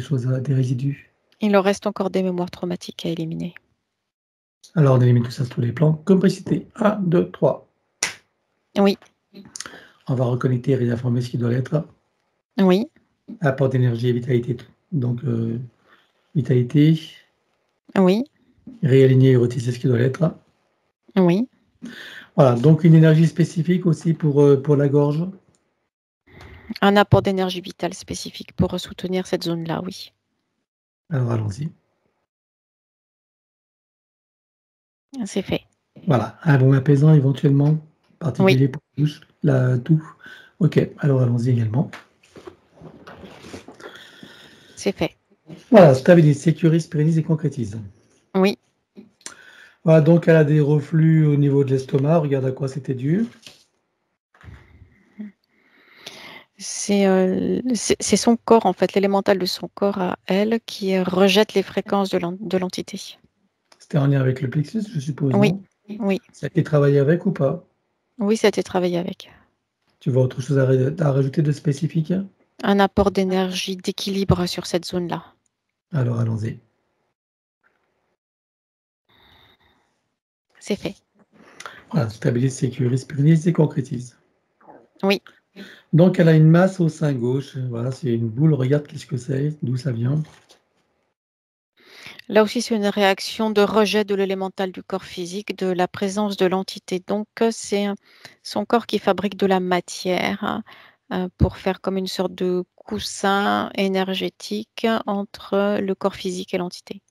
résidus? Il leur reste encore des mémoires traumatiques à éliminer. Alors on élimine tout ça sur tous les plans, comme précité. 1, 2, 3. Oui, On va reconnecter et réinformer ce qui doit l'être. oui, Apport d'énergie et vitalité. Donc vitalité, oui, réaligner et retisser ce qui doit l'être. oui. Voilà, donc une énergie spécifique aussi pour la gorge. Un apport d'énergie vitale spécifique pour soutenir cette zone-là, oui. Alors allons-y. C'est fait. Voilà, un baume apaisant éventuellement, particulier Oui, pour la bouche, la toux. Ok, alors allons-y également. c'est fait. Voilà, stabilise, sécurise, pérennise et concrétise. Oui, Voilà, donc elle a des reflux au niveau de l'estomac. Regarde à quoi c'était dû. c'est son corps, en fait, l'élémental de son corps à elle qui rejette les fréquences de l'entité. C'était en lien avec le plexus, je suppose, Oui, non? oui, Ça a été travaillé avec ou pas? oui, ça a été travaillé avec. Tu vois autre chose à rajouter de spécifique? Un apport d'énergie, d'équilibre sur cette zone-là. Alors allons-y. C'est fait. Voilà, stabilise, sécurise, pérennise et concrétise. Oui, Donc elle a une masse au sein gauche. Voilà, c'est une boule. Regarde qu'est-ce que c'est, d'où ça vient. là aussi, c'est une réaction de rejet de l'élémental du corps physique, de la présence de l'entité. Donc, c'est son corps qui fabrique de la matière pour faire comme une sorte de coussin énergétique entre le corps physique et l'entité.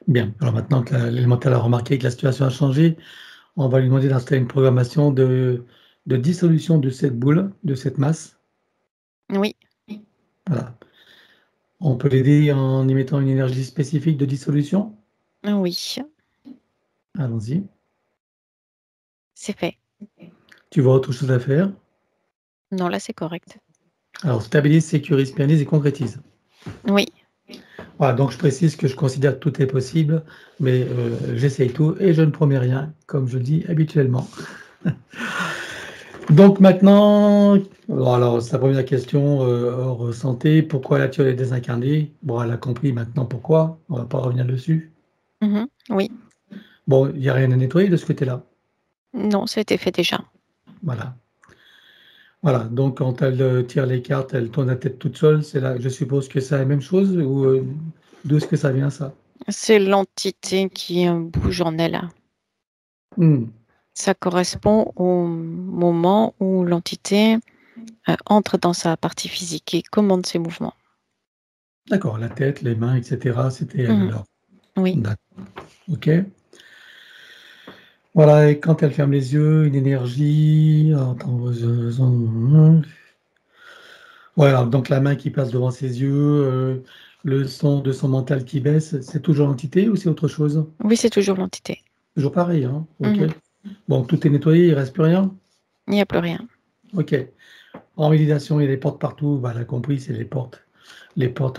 Bien. Alors maintenant que l'élémentaire a remarqué que la situation a changé, on va lui demander d'installer une programmation de dissolution de cette boule, de cette masse. Oui, Voilà. On peut l'aider en y mettant une énergie spécifique de dissolution. oui, Allons-y. c'est fait. Tu vois autre chose à faire? Non, là, c'est correct. Alors, stabilise, sécurise, pérennise et concrétise. Oui, Voilà, donc je précise que je considère que tout est possible, mais j'essaye tout et je ne promets rien, comme je le dis habituellement. Donc maintenant, bon, alors sa première question hors santé, pourquoi la tuile est désincarnée? Bon, elle a compris maintenant pourquoi, on va pas revenir dessus. oui. Bon, il n'y a rien à nettoyer de ce côté-là. Non, ça a été fait déjà. Voilà. Voilà, donc quand elle tire les cartes, elle tourne la tête toute seule, c'est là, je suppose que c'est la même chose ou d'où est-ce que ça vient ça? C'est l'entité qui bouge en elle. Hmm. Ça correspond au moment où l'entité entre dans sa partie physique et commande ses mouvements. D'accord, la tête, les mains, etc. C'était elle alors. Oui. D'accord. Ok. Voilà, et quand elle ferme les yeux, une énergie. Attends, voilà, donc la main qui passe devant ses yeux, le son de son mental qui baisse, c'est toujours l'entité ou c'est autre chose? Oui, c'est toujours l'entité. Toujours pareil, hein? Ok. Mhm. Bon, tout est nettoyé, il reste plus rien? Il n'y a plus rien. Ok. En méditation, il y a des portes partout. Bah, elle a compris, c'est les portes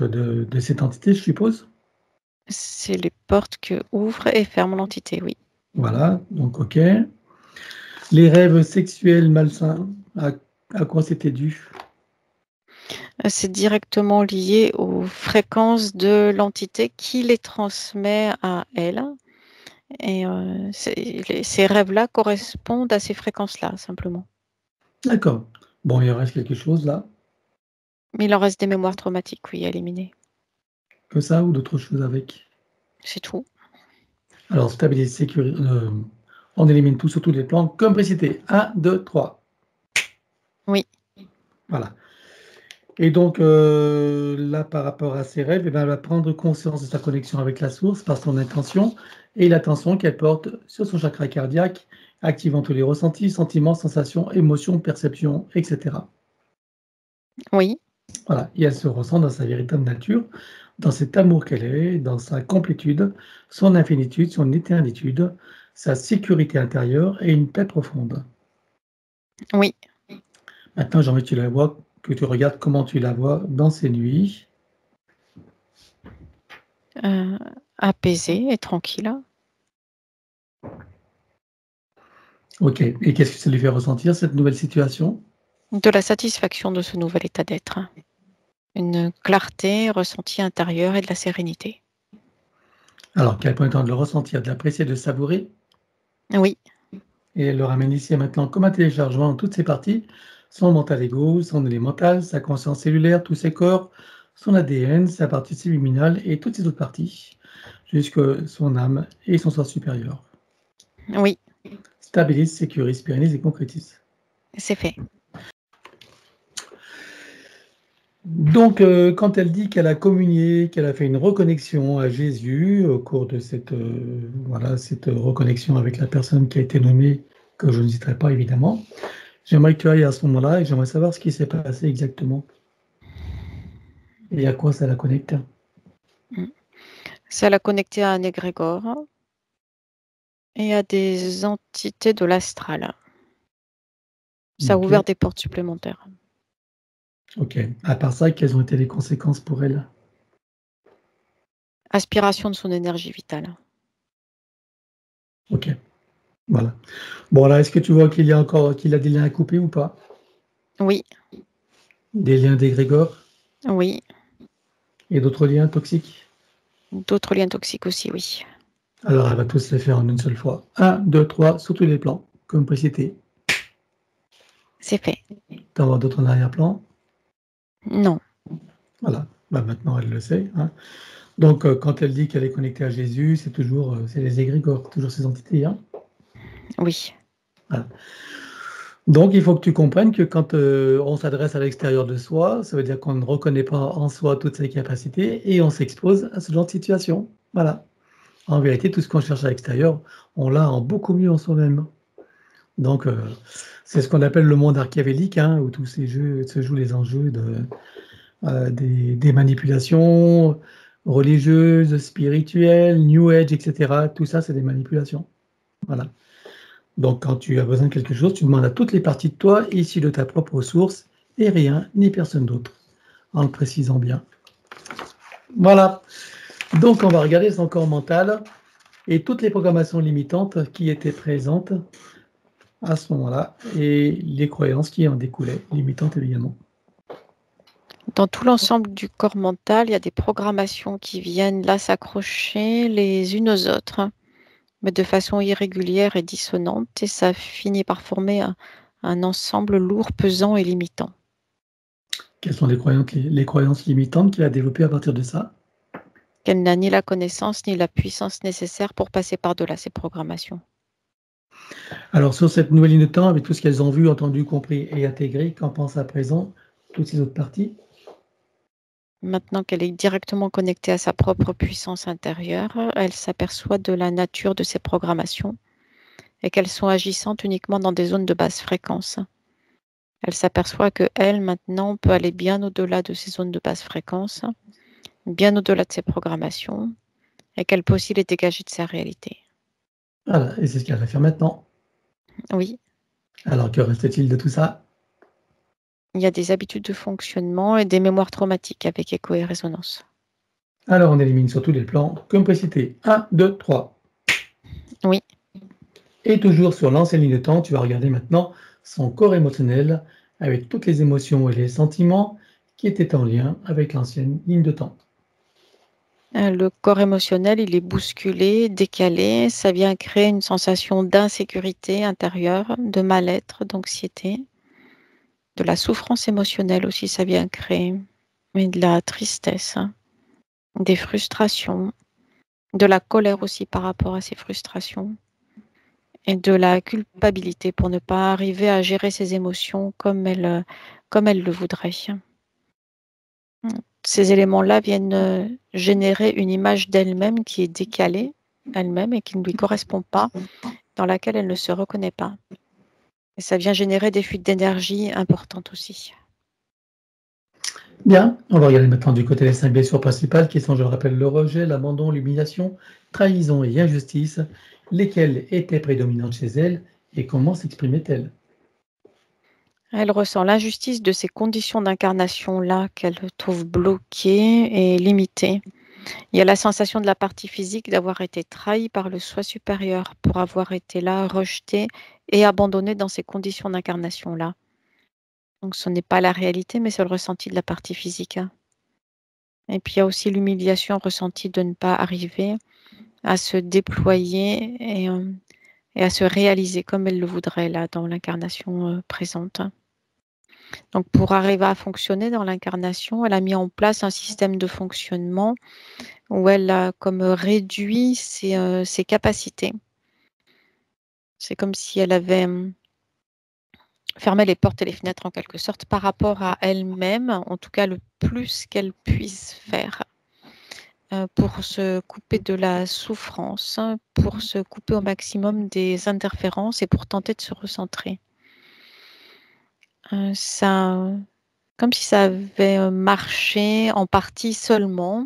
de cette entité, je suppose. C'est les portes que ouvre et ferme l'entité, oui. Voilà, donc ok. Les rêves sexuels malsains, à quoi c'était dû? C'est directement lié aux fréquences de l'entité qui les transmet à elle. Et ces rêves-là correspondent à ces fréquences-là, simplement. D'accord. Bon, il en reste quelque chose là? Mais il en reste des mémoires traumatiques, oui, à éliminer. Que ça ou d'autres choses avec? C'est tout. Alors, stabilité, sécurité, on élimine tout sur tous les plans, comme précité. 1, 2, 3. Oui. Voilà. Et donc, là, par rapport à ses rêves, eh ben, elle va prendre conscience de sa connexion avec la source par son intention et l'attention qu'elle porte sur son chakra cardiaque, activant tous les ressentis, sentiments, sensations, émotions, perceptions, etc. Oui. Voilà. Et elle se ressent dans sa véritable nature, dans cet amour qu'elle est, dans sa complétude, son infinitude, son éternitude, sa sécurité intérieure et une paix profonde. Oui. Maintenant, j'ai envie que tu la vois, que tu regardes comment tu la vois dans ces nuits. Apaisée et tranquille. Ok. Et qu'est-ce que ça lui fait ressentir, cette nouvelle situation? De la satisfaction de ce nouvel état d'être. Une clarté ressentie intérieure et de la sérénité. Alors qu'elle prend le temps de le ressentir, de l'apprécier, de le savourer, Oui. et elle le ramène ici et maintenant comme un téléchargement dans toutes ses parties, son mental ego, son élémental, sa conscience cellulaire, tous ses corps, son ADN, sa partie subliminale et toutes ses autres parties, jusque son âme et son soi supérieur. Oui. Stabilise, sécurise, pérennise et concrétise. C'est fait. Donc, quand elle dit qu'elle a communié, qu'elle a fait une reconnexion à Jésus au cours de cette, voilà, cette reconnexion avec la personne qui a été nommée, que je ne citerai pas évidemment, j'aimerais que tu ailles à ce moment-là et j'aimerais savoir ce qui s'est passé exactement et à quoi ça la connecte. Ça l'a connecté à un égrégore et à des entités de l'astral. Ça a Ok. ouvert des portes supplémentaires. Ok. À part ça, quelles ont été les conséquences pour elle? Aspiration de son énergie vitale. Ok. Voilà. Bon, là, est-ce que tu vois qu'il a des liens à couper ou pas? Oui. Des liens d'égrégore Oui. et d'autres liens toxiques? D'autres liens toxiques aussi, oui. Alors, elle va tous les faire en une seule fois. 1, 2, 3, sur tous les plans, comme précité. C'est fait. Tu en as d'autres en arrière-plan? Non. Voilà. Bah, maintenant, elle le sait, hein. Donc, quand elle dit qu'elle est connectée à Jésus, c'est toujours, c'est les égrégores, toujours ces entités, hein. Oui. Voilà. Donc, il faut que tu comprennes que quand, on s'adresse à l'extérieur de soi, ça veut dire qu'on ne reconnaît pas en soi toutes ses capacités et on s'expose à ce genre de situation. Voilà. En vérité, tout ce qu'on cherche à l'extérieur, on l'a en beaucoup mieux en soi-même. Donc, c'est ce qu'on appelle le monde archiavélique, hein, où tous ces jeux se jouent les enjeux des manipulations religieuses, spirituelles, New Age, etc. Tout ça, c'est des manipulations. Voilà. Donc, quand tu as besoin de quelque chose, tu demandes à toutes les parties de toi, issues de ta propre source, et rien ni personne d'autre, en le précisant bien. Voilà. Donc, on va regarder son corps mental et toutes les programmations limitantes qui étaient présentes à ce moment-là et les croyances qui en découlaient, limitantes évidemment. Dans tout l'ensemble du corps mental, il y a des programmations qui viennent là s'accrocher les unes aux autres, mais de façon irrégulière et dissonante, et ça finit par former un ensemble lourd, pesant et limitant. Quelles sont les croyances limitantes qu'il a développées à partir de ça? Qu'elle n'a ni la connaissance ni la puissance nécessaire pour passer par-delà ces programmations. Alors, sur cette nouvelle ligne de temps, avec tout ce qu'elles ont vu, entendu, compris et intégré, qu'en pensent à présent toutes ces autres parties? Maintenant qu'elle est directement connectée à sa propre puissance intérieure, elle s'aperçoit de la nature de ses programmations et qu'elles sont agissantes uniquement dans des zones de basse fréquence. Elle s'aperçoit qu'elle, maintenant, peut aller bien au-delà de ces zones de basse fréquence, bien au-delà de ses programmations, et qu'elle peut aussi les dégager de sa réalité. Voilà, et c'est ce qu'elle va faire maintenant. Oui, Alors, que reste-t-il de tout ça? il y a des habitudes de fonctionnement et des mémoires traumatiques avec écho et résonance. Alors, on élimine sur tous les plans, comme précité. 1, 2, 3. Oui, Et toujours sur l'ancienne ligne de temps, tu vas regarder maintenant son corps émotionnel avec toutes les émotions et les sentiments qui étaient en lien avec l'ancienne ligne de temps. le corps émotionnel, il est bousculé, décalé, ça vient créer une sensation d'insécurité intérieure, de mal-être, d'anxiété, de la souffrance émotionnelle aussi, ça vient créer, mais de la tristesse, des frustrations, de la colère aussi par rapport à ces frustrations et de la culpabilité pour ne pas arriver à gérer ses émotions comme elle le voudrait. Ces éléments-là viennent générer une image d'elle-même qui est décalée, elle-même, et qui ne lui correspond pas, dans laquelle elle ne se reconnaît pas. Et ça vient générer des fuites d'énergie importantes aussi. Bien, on va regarder maintenant du côté des 5 blessures principales qui sont, je le rappelle, le rejet, l'abandon, l'humiliation, trahison et injustice, lesquelles étaient prédominantes chez elle et comment s'exprimaient-elles? Elle ressent l'injustice de ces conditions d'incarnation-là qu'elle trouve bloquées et limitées. Il y a la sensation de la partie physique d'avoir été trahie par le soi supérieur pour avoir été là, rejetée et abandonnée dans ces conditions d'incarnation-là. Donc ce n'est pas la réalité, mais c'est le ressenti de la partie physique. Et puis il y a aussi l'humiliation ressentie de ne pas arriver à se déployer et à se réaliser comme elle le voudrait là dans l'incarnation présente. Donc pour arriver à fonctionner dans l'incarnation, elle a mis en place un système de fonctionnement où elle a comme réduit ses capacités. C'est comme si elle avait fermé les portes et les fenêtres en quelque sorte par rapport à elle-même, en tout cas le plus qu'elle puisse faire pour se couper de la souffrance, pour se couper au maximum des interférences et pour tenter de se recentrer. Ça, comme si ça avait marché en partie seulement,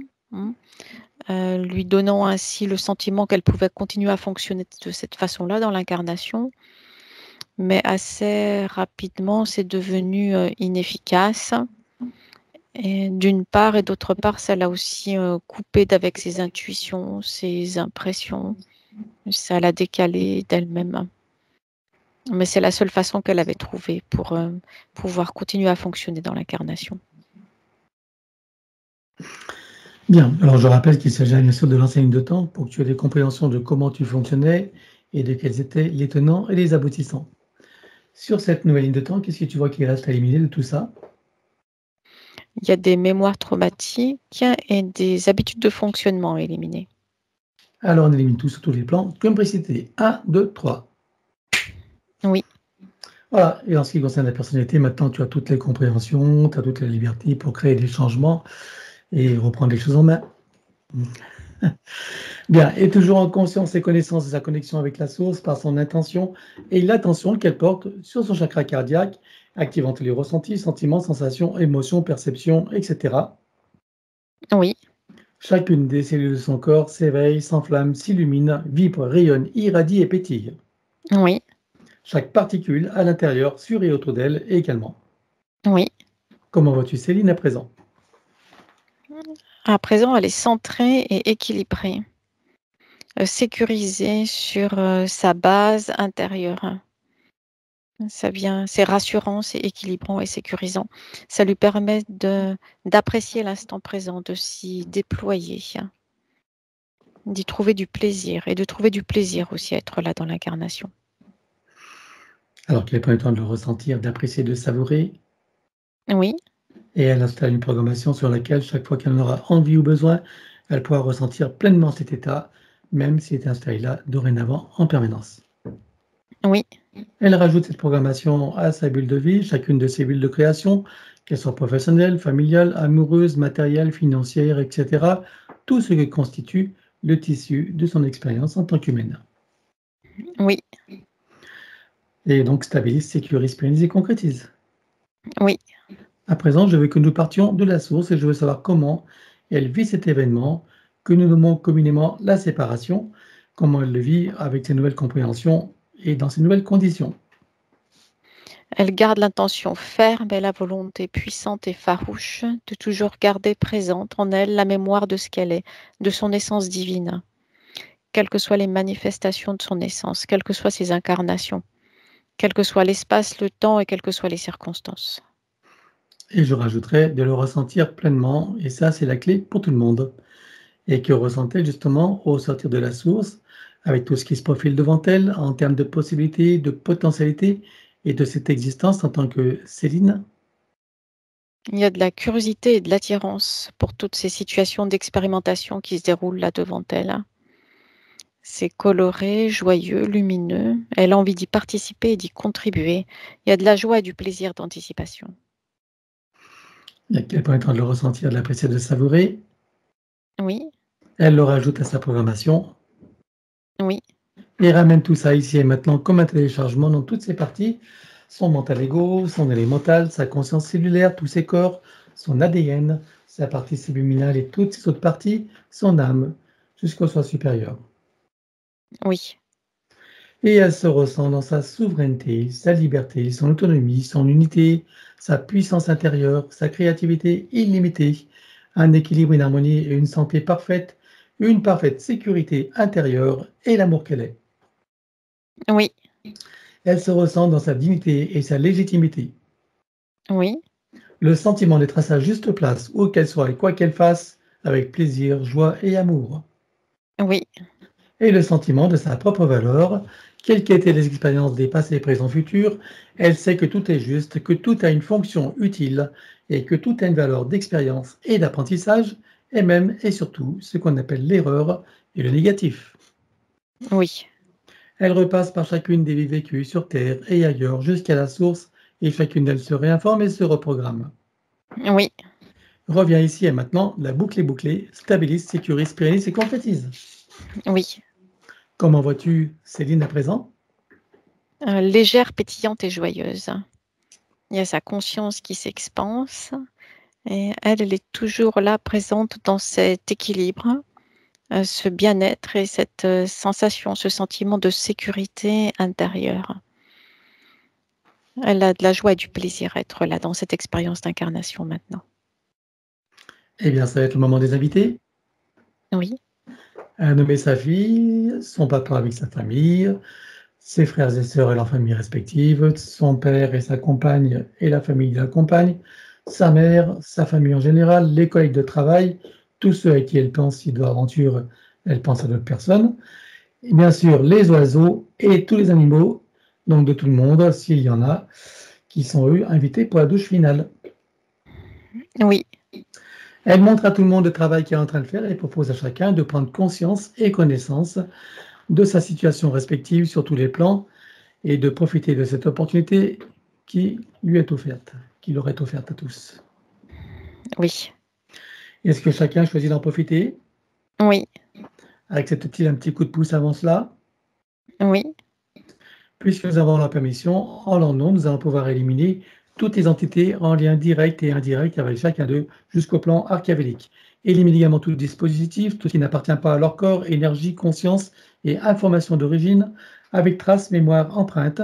lui donnant ainsi le sentiment qu'elle pouvait continuer à fonctionner de cette façon-là dans l'incarnation. Mais assez rapidement, c'est devenu inefficace. Et d'une part, et d'autre part, ça l'a aussi coupé d'avec ses intuitions, ses impressions. Ça l'a décalée d'elle-même. Mais c'est la seule façon qu'elle avait trouvée pour pouvoir continuer à fonctionner dans l'incarnation. Bien, alors je rappelle qu'il s'agit bien sûr de l'ancienne ligne de temps pour que tu aies des compréhensions de comment tu fonctionnais et de quels étaient les tenants et les aboutissants. Sur cette nouvelle ligne de temps, qu'est-ce que tu vois qui reste à éliminer de tout ça? Il y a des mémoires traumatiques et des habitudes de fonctionnement à éliminer. Alors on élimine tout sur tous les plans, comme précité. 1, 2, 3. Oui. Voilà, et en ce qui concerne la personnalité, maintenant tu as toutes les compréhensions, tu as toutes les libertés pour créer des changements et reprendre les choses en main. Bien, et toujours en conscience et connaissance de sa connexion avec la source par son intention et l'attention qu'elle porte sur son chakra cardiaque, activant tous les ressentis, sentiments, sensations, émotions, perceptions, etc. Oui. Chacune des cellules de son corps s'éveille, s'enflamme, s'illumine, vibre, rayonne, irradie et pétille. Oui. Chaque particule à l'intérieur, sur et autour d'elle également. Oui. Comment vois-tu Céline à présent? À présent, elle est centrée et équilibrée, sécurisée sur sa base intérieure. C'est rassurant, c'est équilibrant et sécurisant. Ça lui permet d'apprécier l'instant présent, de s'y déployer, d'y trouver du plaisir et de trouver du plaisir aussi à être là dans l'incarnation. Alors qu'elle prend le temps de le ressentir, d'apprécier, de savourer. Oui. Et elle installe une programmation sur laquelle, chaque fois qu'elle en aura envie ou besoin, elle pourra ressentir pleinement cet état, même s'il est installé là dorénavant en permanence. Oui, Elle rajoute cette programmation à sa bulle de vie, chacune de ses bulles de création, qu'elles soient professionnelles, familiales, amoureuses, matérielles, financières, etc. Tout ce qui constitue le tissu de son expérience en tant qu'humaine. oui, Et donc stabilise, sécurise, pérennise et concrétise. oui. À présent, je veux que nous partions de la source et je veux savoir comment elle vit cet événement que nous nommons communément la séparation, comment elle le vit avec ses nouvelles compréhensions et dans ces nouvelles conditions. Elle garde l'intention ferme et la volonté puissante et farouche de toujours garder présente en elle la mémoire de ce qu'elle est, de son essence divine, quelles que soient les manifestations de son essence, quelles que soient ses incarnations, quel que soit l'espace, le temps et quelles que soient les circonstances. Et je rajouterais de le ressentir pleinement, et ça c'est la clé pour tout le monde. Et que ressentait justement au sortir de la source, avec tout ce qui se profile devant elle en termes de possibilités, de potentialités et de cette existence en tant que Céline. Il y a de la curiosité et de l'attirance pour toutes ces situations d'expérimentation qui se déroulent là devant elle. C'est coloré, joyeux, lumineux. Elle a envie d'y participer et d'y contribuer. Il y a de la joie et du plaisir d'anticipation. Et à quel point est en train de le ressentir, de l'apprécier, de le savourer. Oui, Elle le rajoute à sa programmation oui, et ramène tout ça ici et maintenant comme un téléchargement dans toutes ses parties, son mental ego, son élémental, sa conscience cellulaire, tous ses corps, son ADN, sa partie subliminale et toutes ses autres parties, son âme, jusqu'au soi supérieur. oui, Et elle se ressent dans sa souveraineté, sa liberté, son autonomie, son unité, sa puissance intérieure, sa créativité illimitée, un équilibre, une harmonie et une santé parfaite, une parfaite sécurité intérieure et l'amour qu'elle est. oui, Elle se ressent dans sa dignité et sa légitimité. oui, Le sentiment d'être à sa juste place, où qu'elle soit et quoi qu'elle fasse, avec plaisir, joie et amour. oui, Et le sentiment de sa propre valeur, quelles qu'aient été les expériences des passés, présents, futurs, elle sait que tout est juste, que tout a une fonction utile et que tout a une valeur d'expérience et d'apprentissage, et même et surtout ce qu'on appelle l'erreur et le négatif. oui, Elle repasse par chacune des vies vécues sur Terre et ailleurs jusqu'à la source et chacune d'elles se réinforme et se reprogramme. oui. Revient ici et maintenant, la boucle est bouclée, stabilise, sécurise, pérennise et concrétise. Oui. Comment vois-tu Céline à présent? Légère, pétillante et joyeuse. Il y a sa conscience qui s'expanse et elle est toujours là, présente dans cet équilibre, ce bien-être et cette sensation, ce sentiment de sécurité intérieure. Elle a de la joie et du plaisir à être là dans cette expérience d'incarnation maintenant. Eh bien, ça va être le moment des invités. Oui, A nommé sa fille, son papa avec sa famille, ses frères et sœurs et leurs familles respectives, son père et sa compagne et la famille de la compagne, sa mère, sa famille en général, les collègues de travail, tous ceux à qui elle pense si de aventure, elle pense à d'autres personnes, et bien sûr les oiseaux et tous les animaux, donc de tout le monde, s'il y en a, qui sont eux invités pour la douche finale. oui, Elle montre à tout le monde le travail qu'elle est en train de faire et propose à chacun de prendre conscience et connaissance de sa situation respective sur tous les plans et de profiter de cette opportunité qui lui est offerte, qui leur est offerte à tous. oui, Est-ce que chacun choisit d'en profiter? oui, Accepte-t-il un petit coup de pouce avant cela? oui, Puisque nous avons la permission, en leur nom, nous allons pouvoir éliminer toutes les entités en lien direct et indirect avec chacun d'eux jusqu'au plan archiavélique. Élimine également tout dispositif, tout ce qui n'appartient pas à leur corps, énergie, conscience et information d'origine, avec traces, mémoire, empreinte,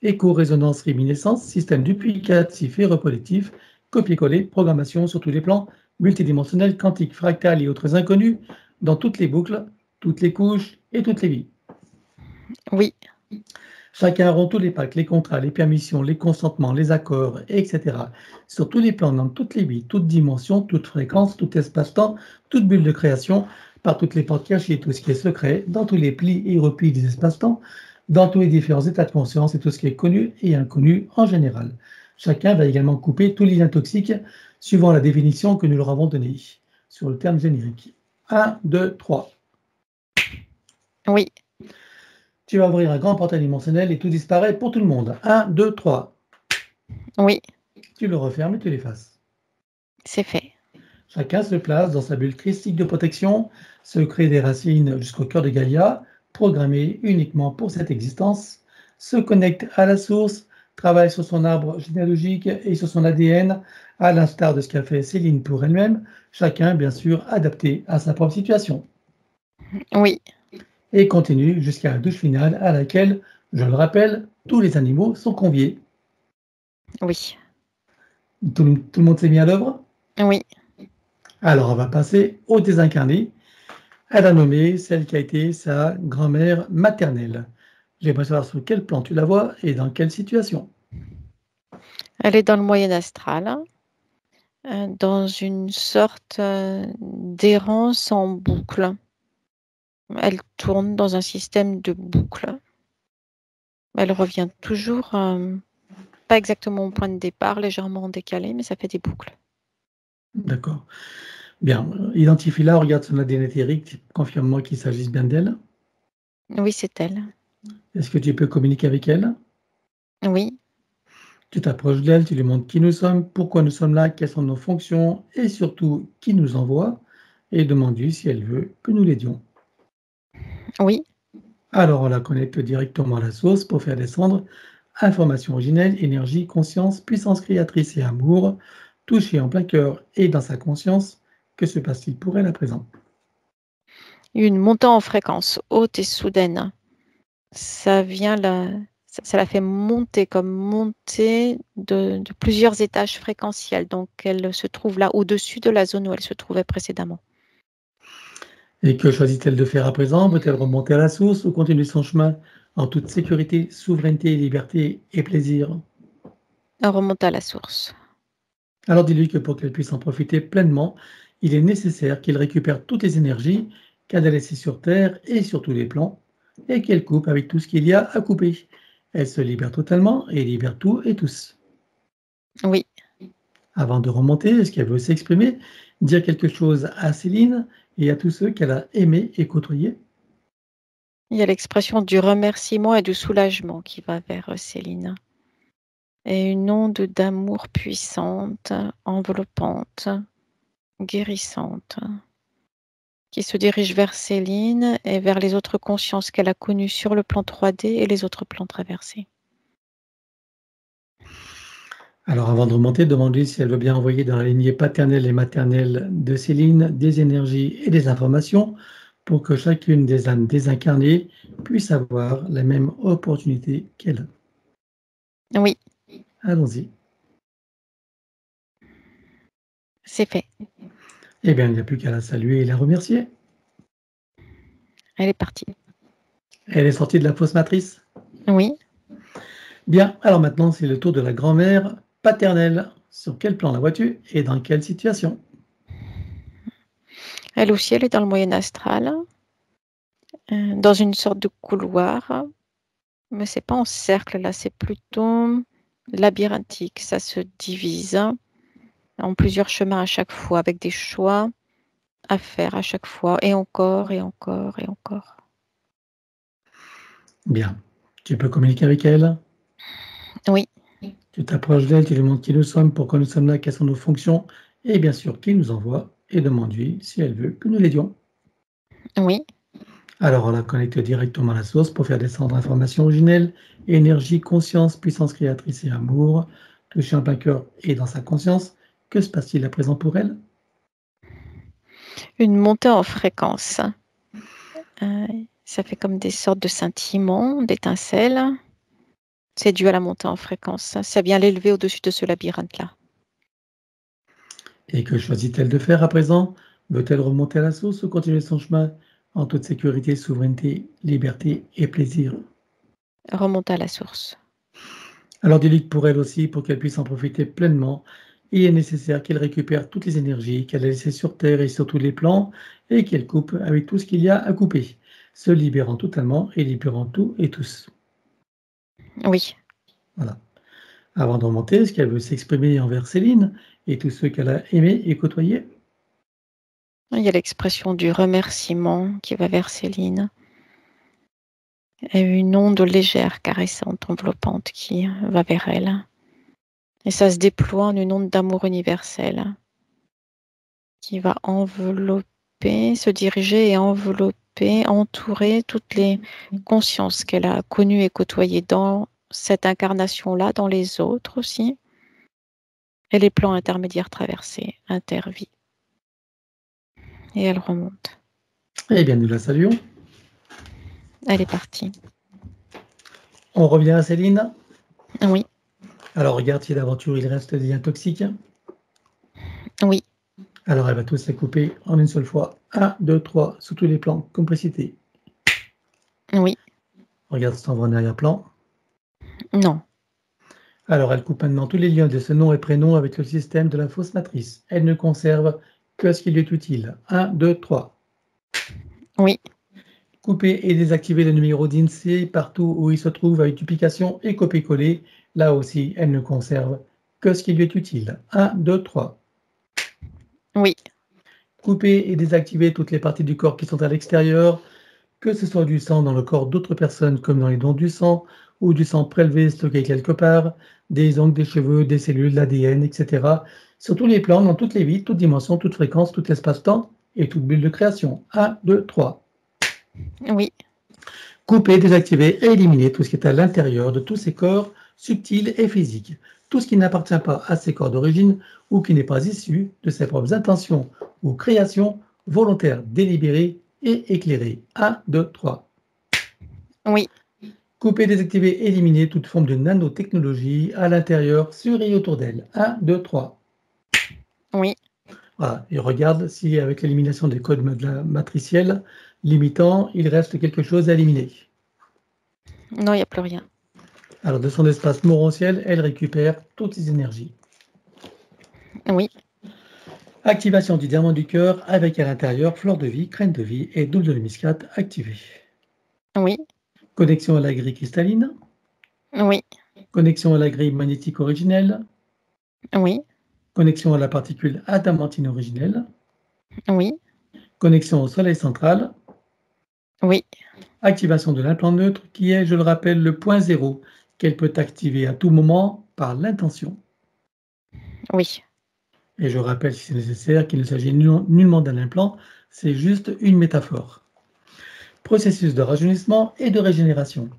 écho, résonance, réminiscence, système duplicatif et reproductif, copier-coller, programmation sur tous les plans, multidimensionnels, quantiques, fractales et autres inconnus, dans toutes les boucles, toutes les couches et toutes les vies. oui, Chacun rompt tous les pactes, les contrats, les permissions, les consentements, les accords, etc. Sur tous les plans, dans toutes les vies, toutes dimensions, toutes fréquences, tout espace-temps, toute bulle de création, par toutes les portes cachées, tout ce qui est secret, dans tous les plis et replis des espaces-temps, dans tous les différents états de conscience et tout ce qui est connu et inconnu en général. Chacun va également couper tous les liens toxiques suivant la définition que nous leur avons donnée sur le terme générique. 1, 2, 3. oui. Tu vas ouvrir un grand portail dimensionnel et tout disparaît pour tout le monde. 1, 2, 3. Oui, Tu le refermes et tu l'effaces. c'est fait. Chacun se place dans sa bulle christique de protection, se crée des racines jusqu'au cœur de Gaïa, programmé uniquement pour cette existence, se connecte à la source, travaille sur son arbre généalogique et sur son ADN, à l'instar de ce qu'a fait Céline pour elle-même, chacun bien sûr adapté à sa propre situation. Oui, Et continue jusqu'à la douche finale à laquelle, je le rappelle, tous les animaux sont conviés. oui, Tout le monde s'est mis à l'œuvre? oui. Alors on va passer au désincarné. Elle a nommé celle qui a été sa grand-mère maternelle. J'aimerais savoir sur quel plan tu la vois et dans quelle situation. Elle est dans le moyen astral, dans une sorte d'errance en boucle. Elle tourne dans un système de boucle. Elle revient toujours, pas exactement au point de départ, légèrement décalé, mais ça fait des boucles. D'accord. Bien, identifie-la, regarde son ADN éthérique, confirme-moi qu'il s'agisse bien d'elle. Oui, c'est elle. Est-ce que tu peux communiquer avec elle? Oui, Tu t'approches d'elle, tu lui montres qui nous sommes, pourquoi nous sommes là, quelles sont nos fonctions et surtout qui nous envoie et demande-lui si elle veut que nous l'aidions. oui. Alors on la connecte directement à la source pour faire descendre information originelle, énergie, conscience, puissance créatrice et amour, touché en plein cœur et dans sa conscience. Que se passe-t-il pour elle à présent? Une montée en fréquence haute et soudaine. Ça vient ça la fait monter comme monter de plusieurs étages fréquentiels. Donc, elle se trouve là au-dessus de la zone où elle se trouvait précédemment. Et que choisit-elle de faire à présent? Veut-elle remonter à la source ou continuer son chemin en toute sécurité, souveraineté, liberté et plaisir? Elle remonte à la source. Alors dis-lui que pour qu'elle puisse en profiter pleinement, il est nécessaire qu'elle récupère toutes les énergies qu'elle a laissées sur Terre et sur tous les plans, et qu'elle coupe avec tout ce qu'il y a à couper. Elle se libère totalement et libère tout et tous. Oui, Avant de remonter, est-ce qu'elle veut s'exprimer, dire quelque chose à Céline et à tous ceux qu'elle a aimés et côtoyés? il y a l'expression du remerciement et du soulagement qui va vers Céline. Et une onde d'amour puissante, enveloppante, guérissante, qui se dirige vers Céline et vers les autres consciences qu'elle a connues sur le plan 3D et les autres plans traversés. Alors avant de remonter, demande-lui si elle veut bien envoyer dans la lignée paternelle et maternelle de Céline des énergies et des informations pour que chacune des âmes désincarnées puisse avoir la même opportunité qu'elle. Oui, Allons-y. c'est fait. Eh bien, il n'y a plus qu'à la saluer et la remercier. Elle est partie. Elle est sortie de la fausse matrice. Oui, Bien, alors maintenant, c'est le tour de la grand-mère paternelle. Sur quel plan la vois-tu et dans quelle situation? elle aussi, elle est dans le moyen astral, dans une sorte de couloir, mais c'est pas en cercle là, c'est plutôt labyrinthique. Ça se divise en plusieurs chemins à chaque fois, avec des choix à faire à chaque fois, et encore, et encore, et encore. Bien. Tu peux communiquer avec elle. Oui, Tu t'approches d'elle, tu lui montres qui nous sommes, pourquoi nous sommes là, quelles sont nos fonctions, et bien sûr qui nous envoie, et demande-lui si elle veut que nous l'aidions. oui, Alors on la connecte directement à la source pour faire descendre information originelle, énergie, conscience, puissance créatrice et amour, touché en plein cœur et dans sa conscience. Que se passe-t-il à présent pour elle? une montée en fréquence. Ça fait comme des sortes de scintillements, d'étincelles. C'est dû à la montée en fréquence. Ça vient l'élever au-dessus de ce labyrinthe-là. Et que choisit-elle de faire à présent? Veut-elle remonter à la source ou continuer son chemin en toute sécurité, souveraineté, liberté et plaisir? Remonte à la source. Alors dis-lui que pour elle aussi, pour qu'elle puisse en profiter pleinement, il est nécessaire qu'elle récupère toutes les énergies qu'elle a laissées sur Terre et sur tous les plans, et qu'elle coupe avec tout ce qu'il y a à couper, se libérant totalement et libérant tout et tous. Oui, Voilà. Avant de remonter, est-ce qu'elle veut s'exprimer envers Céline et tous ceux qu'elle a aimés et côtoyés? il y a l'expression du remerciement qui va vers Céline. Et une onde légère, caressante, enveloppante qui va vers elle. Et ça se déploie en une onde d'amour universel qui va envelopper, se diriger et envelopper, entourer toutes les consciences qu'elle a connues et côtoyées dans cette incarnation-là, dans les autres aussi, et les plans intermédiaires traversés, intervie. Et elle remonte. Eh bien, nous la saluons. Elle est partie. On revient à Céline. Oui. Alors, regarde si d'aventure il reste des liens toxiques. Oui. Alors, elle va tous les couper en une seule fois. 1, 2, 3, sous tous les plans, complicité. Oui. Regarde si t'en vas en arrière-plan. Non. Alors, elle coupe maintenant tous les liens de ce nom et prénom avec le système de la fausse matrice. Elle ne conserve que ce qui lui est utile. 1, 2, 3. Oui. Couper et désactiver le numéro d'INSEE partout où il se trouve avec duplication et copier-coller. Là aussi, elle ne conserve que ce qui lui est utile. 1, 2, 3. Oui. Couper et désactiver toutes les parties du corps qui sont à l'extérieur, que ce soit du sang dans le corps d'autres personnes comme dans les dons du sang, ou du sang prélevé stocké quelque part, des ongles, des cheveux, des cellules, l'ADN, etc. Sur tous les plans, dans toutes les vies, toutes dimensions, toutes fréquences, tout espace-temps et toute bulle de création. 1, 2, 3. Oui. Couper, désactiver et éliminer tout ce qui est à l'intérieur de tous ces corps subtils et physiques. Tout ce qui n'appartient pas à ces corps d'origine ou qui n'est pas issu de ses propres intentions ou créations volontaires, délibérées et éclairées. 1, 2, 3. Oui. Couper, désactiver, éliminer toute forme de nanotechnologie à l'intérieur, sur et autour d'elle. 1, 2, 3. Oui. Voilà. Et regarde si avec l'élimination des codes matriciels limitants, il reste quelque chose à éliminer. Non, il n'y a plus rien. Alors, de son espace morontiel, elle récupère toutes ses énergies. Oui. Activation du diamant du cœur avec à l'intérieur fleur de vie, crâne de vie et double de muscade activée. Oui. Connexion à la grille cristalline. Oui. Connexion à la grille magnétique originelle. Oui. Connexion à la particule adamantine originelle. Oui. Connexion au soleil central. Oui. Activation de l'implant neutre qui est, je le rappelle, le point zéro qu'elle peut activer à tout moment par l'intention. Oui. Et je rappelle, si c'est nécessaire, qu'il ne s'agit nullement d'un implant, c'est juste une métaphore. Processus de rajeunissement et de régénération.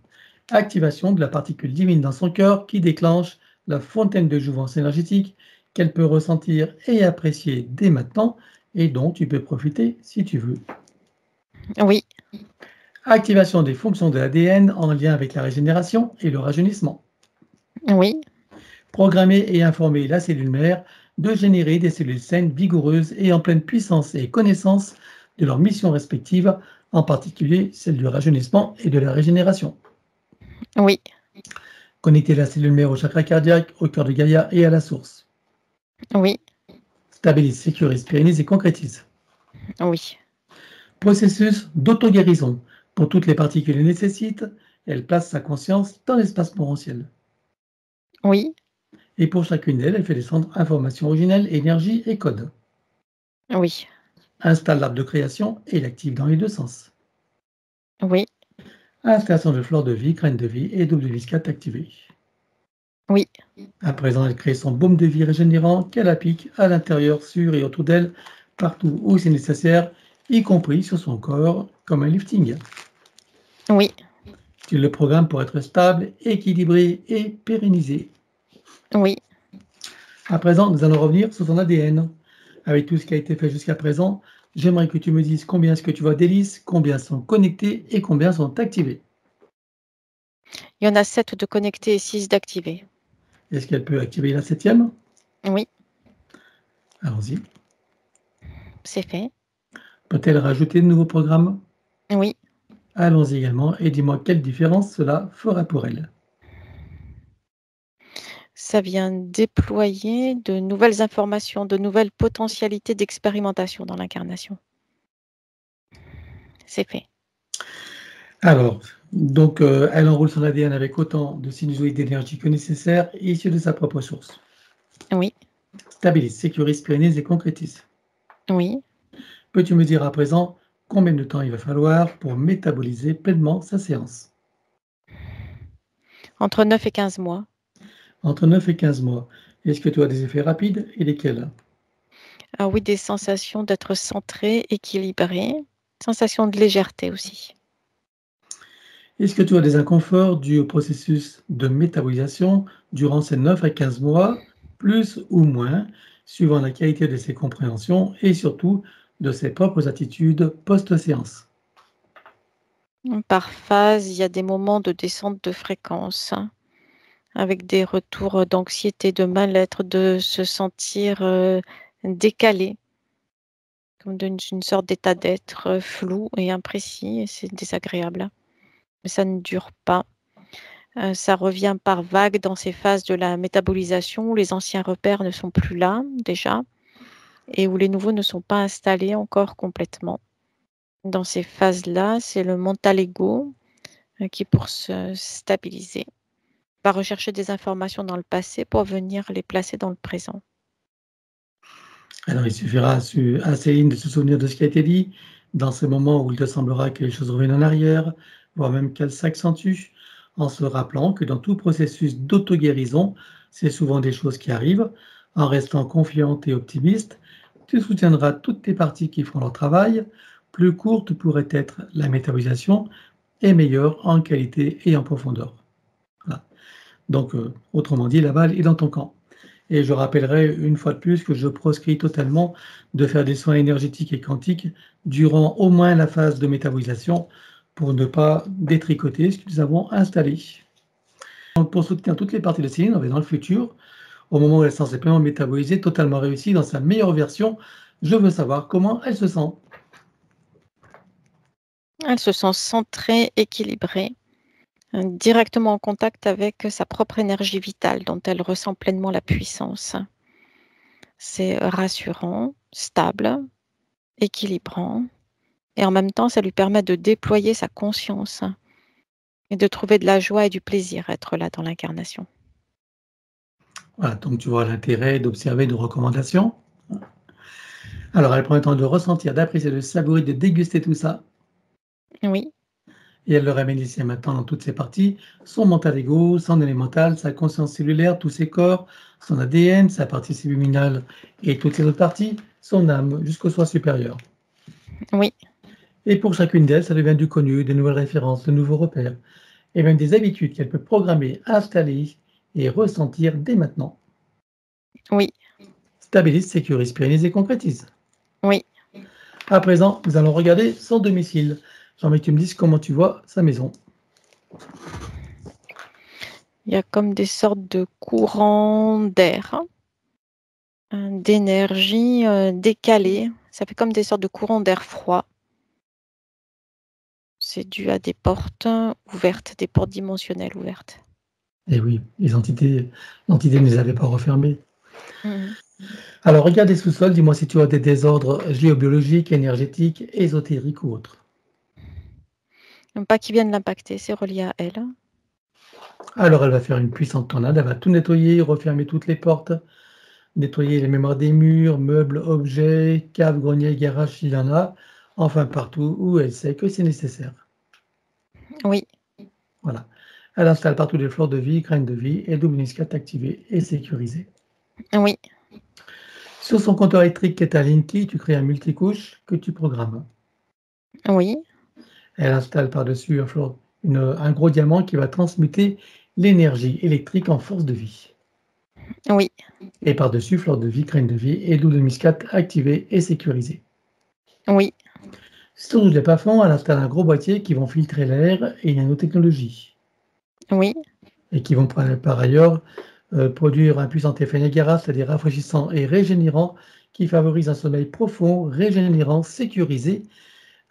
Activation de la particule divine dans son cœur qui déclenche la fontaine de jouvence énergétique qu'elle peut ressentir et apprécier dès maintenant et dont tu peux profiter si tu veux. Oui. Activation des fonctions de l'ADN en lien avec la régénération et le rajeunissement. Oui. Programmer et informer la cellule mère de générer des cellules saines, vigoureuses et en pleine puissance et connaissance de leurs missions respectives, en particulier celle du rajeunissement et de la régénération. Oui. Connecter la cellule mère au chakra cardiaque, au cœur de Gaïa et à la source. Oui. Stabilise, sécurise, pérennise et concrétise. Oui. Processus d'auto-guérison. Pour toutes les parties qui le nécessitent, elle place sa conscience dans l'espace morontiel. Oui. Et pour chacune d'elles, elle fait descendre information originelle, énergie et code. Oui. Installe l'arbre de création et l'active dans les deux sens. Oui. Installation de fleur de vie, graine de vie et double viscate activée. Oui. À présent, elle crée son baume de vie régénérant qu'elle applique à l'intérieur, sur et autour d'elle, partout où c'est nécessaire, y compris sur son corps, comme un lifting. Oui. Tu le programmes pour être stable, équilibré et pérennisé. Oui. À présent, nous allons revenir sur ton ADN. Avec tout ce qui a été fait jusqu'à présent, j'aimerais que tu me dises combien est-ce que tu vois d'hélices, combien sont connectées et combien sont activées. Il y en a 7 de connectés et 6 d'activés. Est-ce qu'elle peut activer la 7e? Oui. Allons-y. C'est fait. Peut-elle rajouter de nouveaux programmes? Oui. Allons-y également et dis-moi quelle différence cela fera pour elle. Ça vient déployer de nouvelles informations, de nouvelles potentialités d'expérimentation dans l'incarnation. C'est fait. Alors, donc, elle enroule son ADN avec autant de sinusoïdes d'énergie que nécessaire, issus de sa propre source. Oui. Stabilise, sécurise, pérennise et concrétise. Oui. Peux-tu me dire à présent combien de temps il va falloir pour métaboliser pleinement sa séance? Entre 9 et 15 mois. Entre 9 et 15 mois. Est-ce que tu as des effets rapides et lesquels? Ah oui, des sensations d'être centré, équilibré, sensation de légèreté aussi. Est-ce que tu as des inconforts dus au processus de métabolisation durant ces 9 à 15 mois, plus ou moins, suivant la qualité de ses compréhensions et surtout de ses propres attitudes post-séance? Par phase, il y a des moments de descente de fréquence, hein, avec des retours d'anxiété, de mal-être, de se sentir décalé, comme d'une sorte d'état d'être flou et imprécis, et c'est désagréable. Mais ça ne dure pas. Ça revient par vagues dans ces phases de la métabolisation où les anciens repères ne sont plus là déjà et où les nouveaux ne sont pas installés encore complètement. Dans ces phases-là, c'est le mental ego qui, pour se stabiliser, va rechercher des informations dans le passé pour venir les placer dans le présent. Alors, il suffira à Céline de se souvenir de ce qui a été dit, dans ces moments où il te semblera que les choses reviennent en arrière, voire même qu'elles s'accentuent, en se rappelant que dans tout processus d'auto-guérison, c'est souvent des choses qui arrivent. En restant confiante et optimiste, tu soutiendras toutes tes parties qui font leur travail. Plus courte pourrait être la métabolisation et meilleure en qualité et en profondeur. Voilà. Donc, autrement dit, la balle est dans ton camp. Et je rappellerai une fois de plus que je proscris totalement de faire des soins énergétiques et quantiques durant au moins la phase de métabolisation pour ne pas détricoter ce que nous avons installé. Donc pour soutenir toutes les parties de Céline, on va dans le futur, au moment où elle est censée pleinement métaboliser, totalement réussie dans sa meilleure version, je veux savoir comment elle se sent. Elle se sent centrée, équilibrée, directement en contact avec sa propre énergie vitale dont elle ressent pleinement la puissance. C'est rassurant, stable, équilibrant, et en même temps, ça lui permet de déployer sa conscience et de trouver de la joie et du plaisir à être là dans l'incarnation. Voilà, donc tu vois l'intérêt d'observer nos recommandations. Alors elle prend le temps de ressentir, d'apprécier, de savourer, de déguster tout ça. Oui, Et elle le ramène ici et maintenant dans toutes ses parties, son mental ego, son élémental, sa conscience cellulaire, tous ses corps, son ADN, sa partie subliminale et toutes les autres parties, son âme, jusqu'au soi supérieur. oui, Et pour chacune d'elles, ça devient du connu, des nouvelles références, de nouveaux repères, et même des habitudes qu'elle peut programmer, installer et ressentir dès maintenant. oui, Stabilise, sécurise, pérennise et concrétise. oui. À présent, nous allons regarder son domicile. J'ai envie que tu me dises comment tu vois sa maison. Il y a comme des sortes de courants d'air, d'énergie décalée. Ça fait comme des sortes de courants d'air froid. C'est dû à des portes ouvertes, des portes dimensionnelles ouvertes. Et oui, l'entité ne les avait pas refermées. Mhm. Alors, regarde les sous-sols, dis-moi si tu as des désordres géobiologiques, énergétiques, ésotériques ou autres. Pas qu'ils viennent l'impacter, c'est relié à elle. Alors, elle va faire une puissante tornade, elle va tout nettoyer, refermer toutes les portes, nettoyer les mémoires des murs, meubles, objets, caves, greniers, garages s'il y en a, enfin partout où elle sait que c'est nécessaire. Oui, Voilà. Elle installe partout des fleurs de vie, graines de vie et double niscate activées et sécurisées. oui, Sur son compteur électrique qui est à Linky, tu crées un multicouche que tu programmes. oui, Elle installe par-dessus un gros diamant qui va transmuter l'énergie électrique en force de vie. oui, Et par-dessus, fleur de vie, graine de vie et double muscade activée et sécurisée. oui, Sur les plafonds, elle installe un gros boîtier qui vont filtrer l'air et nanotechnologie. oui, Et qui vont par ailleurs produire un puissant effet Niagara, c'est-à-dire rafraîchissant et régénérant, qui favorise un sommeil profond, régénérant, sécurisé,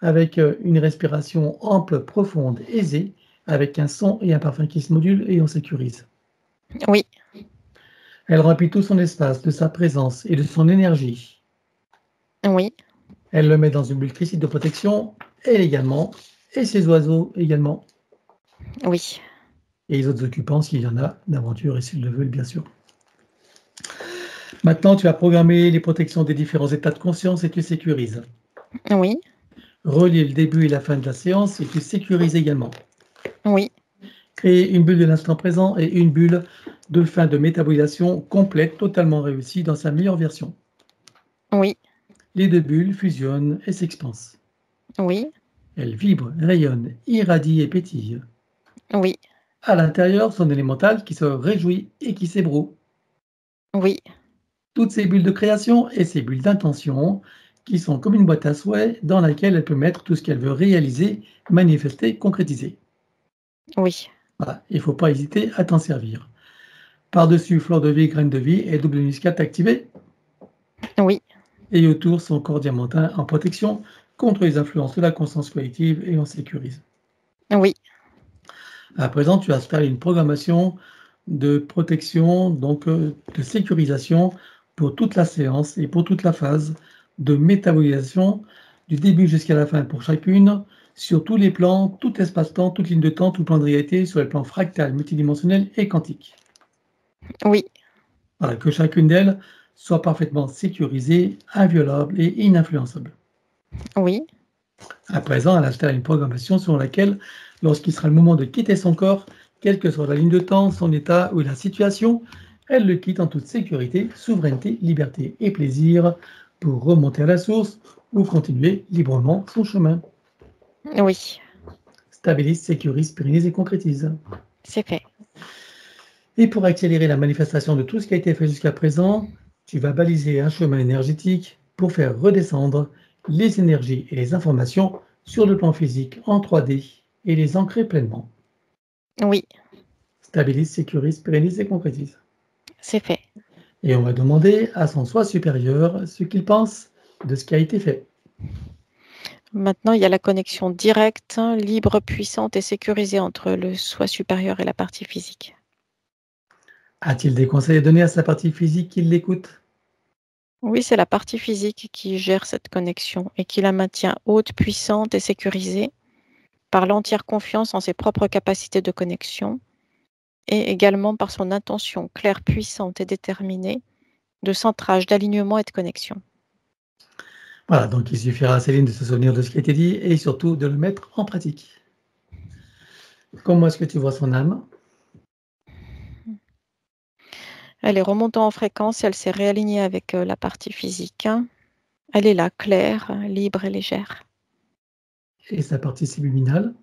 avec une respiration ample, profonde, aisée, avec un son et un parfum qui se modulent et on sécurise. oui, Elle remplit tout son espace de sa présence et de son énergie. oui, Elle le met dans une bulle critique de protection, elle également, et ses oiseaux également, oui. et les autres occupants s'il y en a d'aventure et s'ils le veulent bien sûr. Maintenant, tu as programmé les protections des différents états de conscience et tu sécurises. Oui, Relie le début et la fin de la séance et tu sécurises également. oui, créer une bulle de l'instant présent et une bulle de fin de métabolisation complète, totalement réussie dans sa meilleure version. Oui, Les deux bulles fusionnent et s'expansent. oui, Elles vibrent, rayonnent, irradient et pétillent. oui, À l'intérieur, son élémental qui se réjouit et qui s'ébroue. oui, Toutes ces bulles de création et ces bulles d'intention qui sont comme une boîte à souhaits dans laquelle elle peut mettre tout ce qu'elle veut réaliser, manifester, concrétiser. oui, Voilà, il ne faut pas hésiter à t'en servir. Par-dessus, fleur de vie, graine de vie et double muscade activée. oui, Et autour, son corps diamantin en protection contre les influences de la conscience collective et en sécurise. oui, À présent, tu as installé une programmation de protection, donc de sécurisation pour toute la séance et pour toute la phase de métabolisation du début jusqu'à la fin pour chacune, sur tous les plans, tout espace-temps, toute ligne de temps, tout plan de réalité, sur les plans fractal, multidimensionnel et quantique. oui, Voilà, que chacune d'elles soit parfaitement sécurisée, inviolable et ininfluençable. oui, À présent, elle installe une programmation selon laquelle, lorsqu'il sera le moment de quitter son corps, quelle que soit la ligne de temps, son état ou la situation, elle le quitte en toute sécurité, souveraineté, liberté et plaisir pour remonter à la source ou continuer librement son chemin. oui, Stabilise, sécurise, pérennise et concrétise. c'est fait. Et pour accélérer la manifestation de tout ce qui a été fait jusqu'à présent, tu vas baliser un chemin énergétique pour faire redescendre les énergies et les informations sur le plan physique en 3D et les ancrer pleinement. Oui, Stabilise, sécurise, pérennise et concrétise. c'est fait. Et on va demander à son soi supérieur ce qu'il pense de ce qui a été fait. Maintenant, il y a la connexion directe, libre, puissante et sécurisée entre le soi supérieur et la partie physique. A-t-il des conseils à donner à sa partie physique qui l'écoute? Oui, c'est la partie physique qui gère cette connexion et qui la maintient haute, puissante et sécurisée par l'entière confiance en ses propres capacités de connexion et également par son intention claire, puissante et déterminée de centrage, d'alignement et de connexion. Voilà, donc il suffira à Céline de se souvenir de ce qui a été dit et surtout de le mettre en pratique. Comment est-ce que tu vois son âme? Elle est remontant en fréquence et elle s'est réalignée avec la partie physique. Elle est là, claire, libre et légère. Et sa partie subliminale?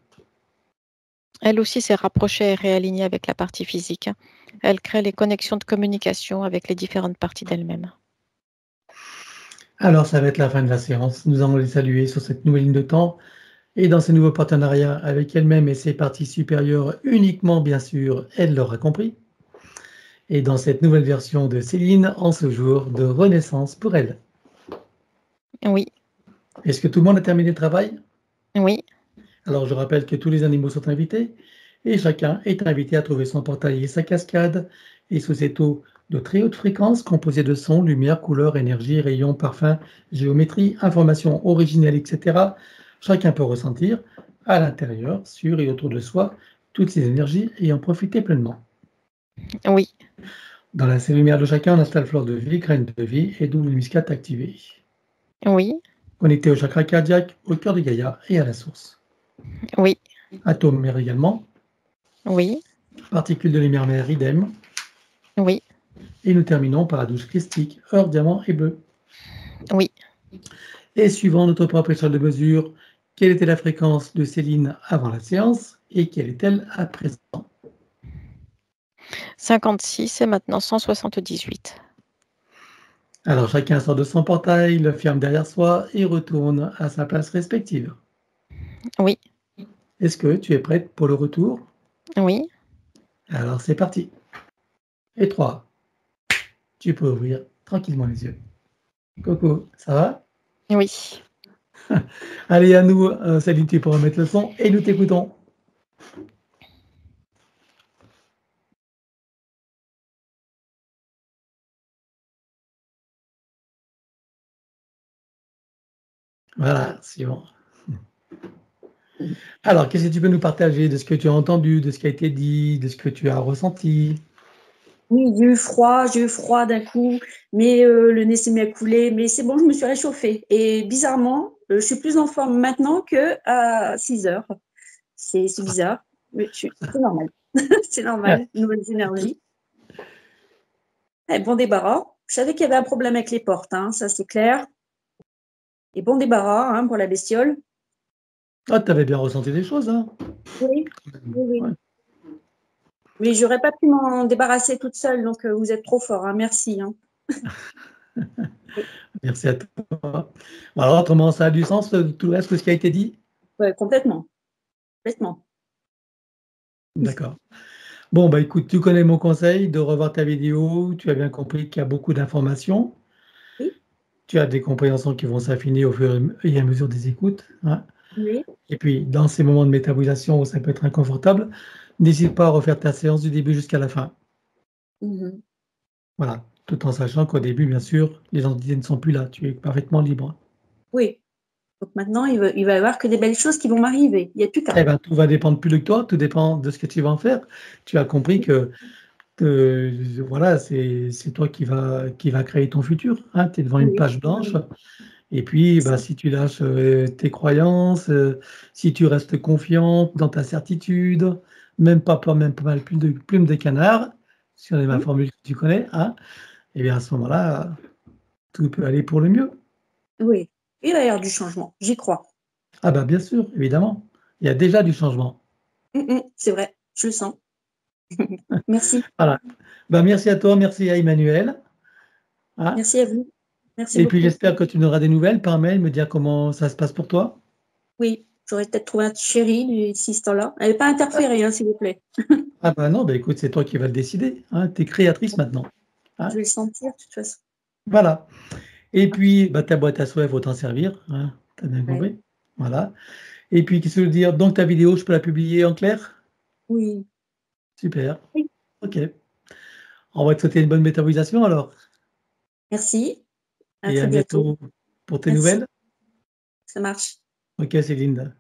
Elle aussi s'est rapprochée et réalignée avec la partie physique. Elle crée les connexions de communication avec les différentes parties d'elle-même. Alors, ça va être la fin de la séance. Nous allons les saluer sur cette nouvelle ligne de temps et dans ces nouveaux partenariats avec elle-même et ses parties supérieures uniquement, bien sûr, elle l'aura compris. Et dans cette nouvelle version de Céline, en ce jour de renaissance pour elle. Oui, Est-ce que tout le monde a terminé le travail? oui, Alors, je rappelle que tous les animaux sont invités et chacun est invité à trouver son portail et sa cascade et sous cette eau de très haute fréquence composée de sons, lumière, couleurs, énergie, rayons, parfums, géométrie, informations originelles, etc. Chacun peut ressentir à l'intérieur, sur et autour de soi, toutes ces énergies et en profiter pleinement. oui, Dans la lumière de chacun, on installe fleur de vie, graine de vie et double muscade activée. oui, Connecté au chakra cardiaque, au cœur de Gaïa et à la source. oui, Atome mère également, oui, particules de lumière mère idem. oui, Et nous terminons par la douche christique, or, diamant et bleu. oui. Et suivant notre propre échelle de mesure, quelle était la fréquence de Céline avant la séance et quelle est-elle à présent? 56 et maintenant 178. Alors chacun sort de son portail, le ferme derrière soi et retourne à sa place respective. Oui, Est-ce que tu es prête pour le retour? oui, Alors c'est parti. Et 3, tu peux ouvrir tranquillement les yeux. Coco, ça va? oui. Allez, à nous, Céline, tu pourras mettre le son et nous t'écoutons. Voilà, c'est bon. Alors, qu'est-ce que tu peux nous partager de ce que tu as entendu, de ce qui a été dit, de ce que tu as ressenti? Oui, j'ai eu froid d'un coup, mais le nez s'est mis à couler, mais c'est bon, je me suis réchauffée. Et bizarrement, je suis plus en forme maintenant qu'à 6 heures. C'est bizarre, mais c'est normal. C'est normal, nouvelles énergies. Et bon débarras. Je savais qu'il y avait un problème avec les portes, hein, ça c'est clair. Et bon débarras hein, pour la bestiole. Ah, tu avais bien ressenti des choses, hein? Oui, oui. Ouais. Mais j'aurais pas pu m'en débarrasser toute seule, donc vous êtes trop fort, hein, merci. Hein. Merci à toi. Alors, autrement, ça a du sens, tout le reste de ce qui a été dit? Ouais, complètement, complètement. D'accord. Bon, bah écoute, tu connais mon conseil de revoir ta vidéo. Tu as bien compris qu'il y a beaucoup d'informations. Oui, Tu as des compréhensions qui vont s'affiner au fur et à mesure des écoutes, hein. oui. Et puis, dans ces moments de métabolisation où ça peut être inconfortable, n'hésite pas à refaire ta séance du début jusqu'à la fin. Mhm. Voilà, tout en sachant qu'au début, bien sûr, les entités ne sont plus là. Tu es parfaitement libre. Oui. Donc maintenant, il va y avoir que des belles choses qui vont m'arriver. Il n'y a plus qu'à. Eh ben, tout va dépendre plus de toi, tout dépend de ce que tu vas en faire. Tu as compris que voilà, c'est toi qui va créer ton futur, hein. Tu es devant une Oui, page blanche et puis, bah, ça. si tu lâches, tes croyances, si tu restes confiante dans ta certitude, même pas peur, même pas mal plume de canard, si on est ma Oui, formule que tu connais, hein, et bien, à ce moment-là, tout peut aller pour le mieux. oui. Il va y avoir du changement, j'y crois. Ah bah, bien sûr, évidemment. Il y a déjà du changement. C'est vrai, je le sens. Merci. Voilà. Bah, merci à toi, merci à Emmanuel, hein, Merci à vous. Merci et puis beaucoup. j'espère que tu nous auras des nouvelles par mail, me dire comment ça se passe pour toi. Oui, j'aurais peut-être trouvé un chéri d'ici ce temps-là. Elle n'est pas interférée, hein, s'il vous plaît. Ah bah, non, bah, écoute, c'est toi qui vas le décider, hein, tu es créatrice maintenant, Je hein. vais le sentir, de toute façon. Voilà. Et puis, bah, ta boîte à souhaits, faut t'en servir, hein, tu as bien Ouais. compris. Voilà. Et puis, qu'est-ce que je veux dire? Donc ta vidéo, je peux la publier en clair? Oui. Super. Oui. OK. On va te souhaiter une bonne métabolisation alors Merci. À et très à bientôt. bientôt pour tes Merci. nouvelles. Ça marche. OK, Céline.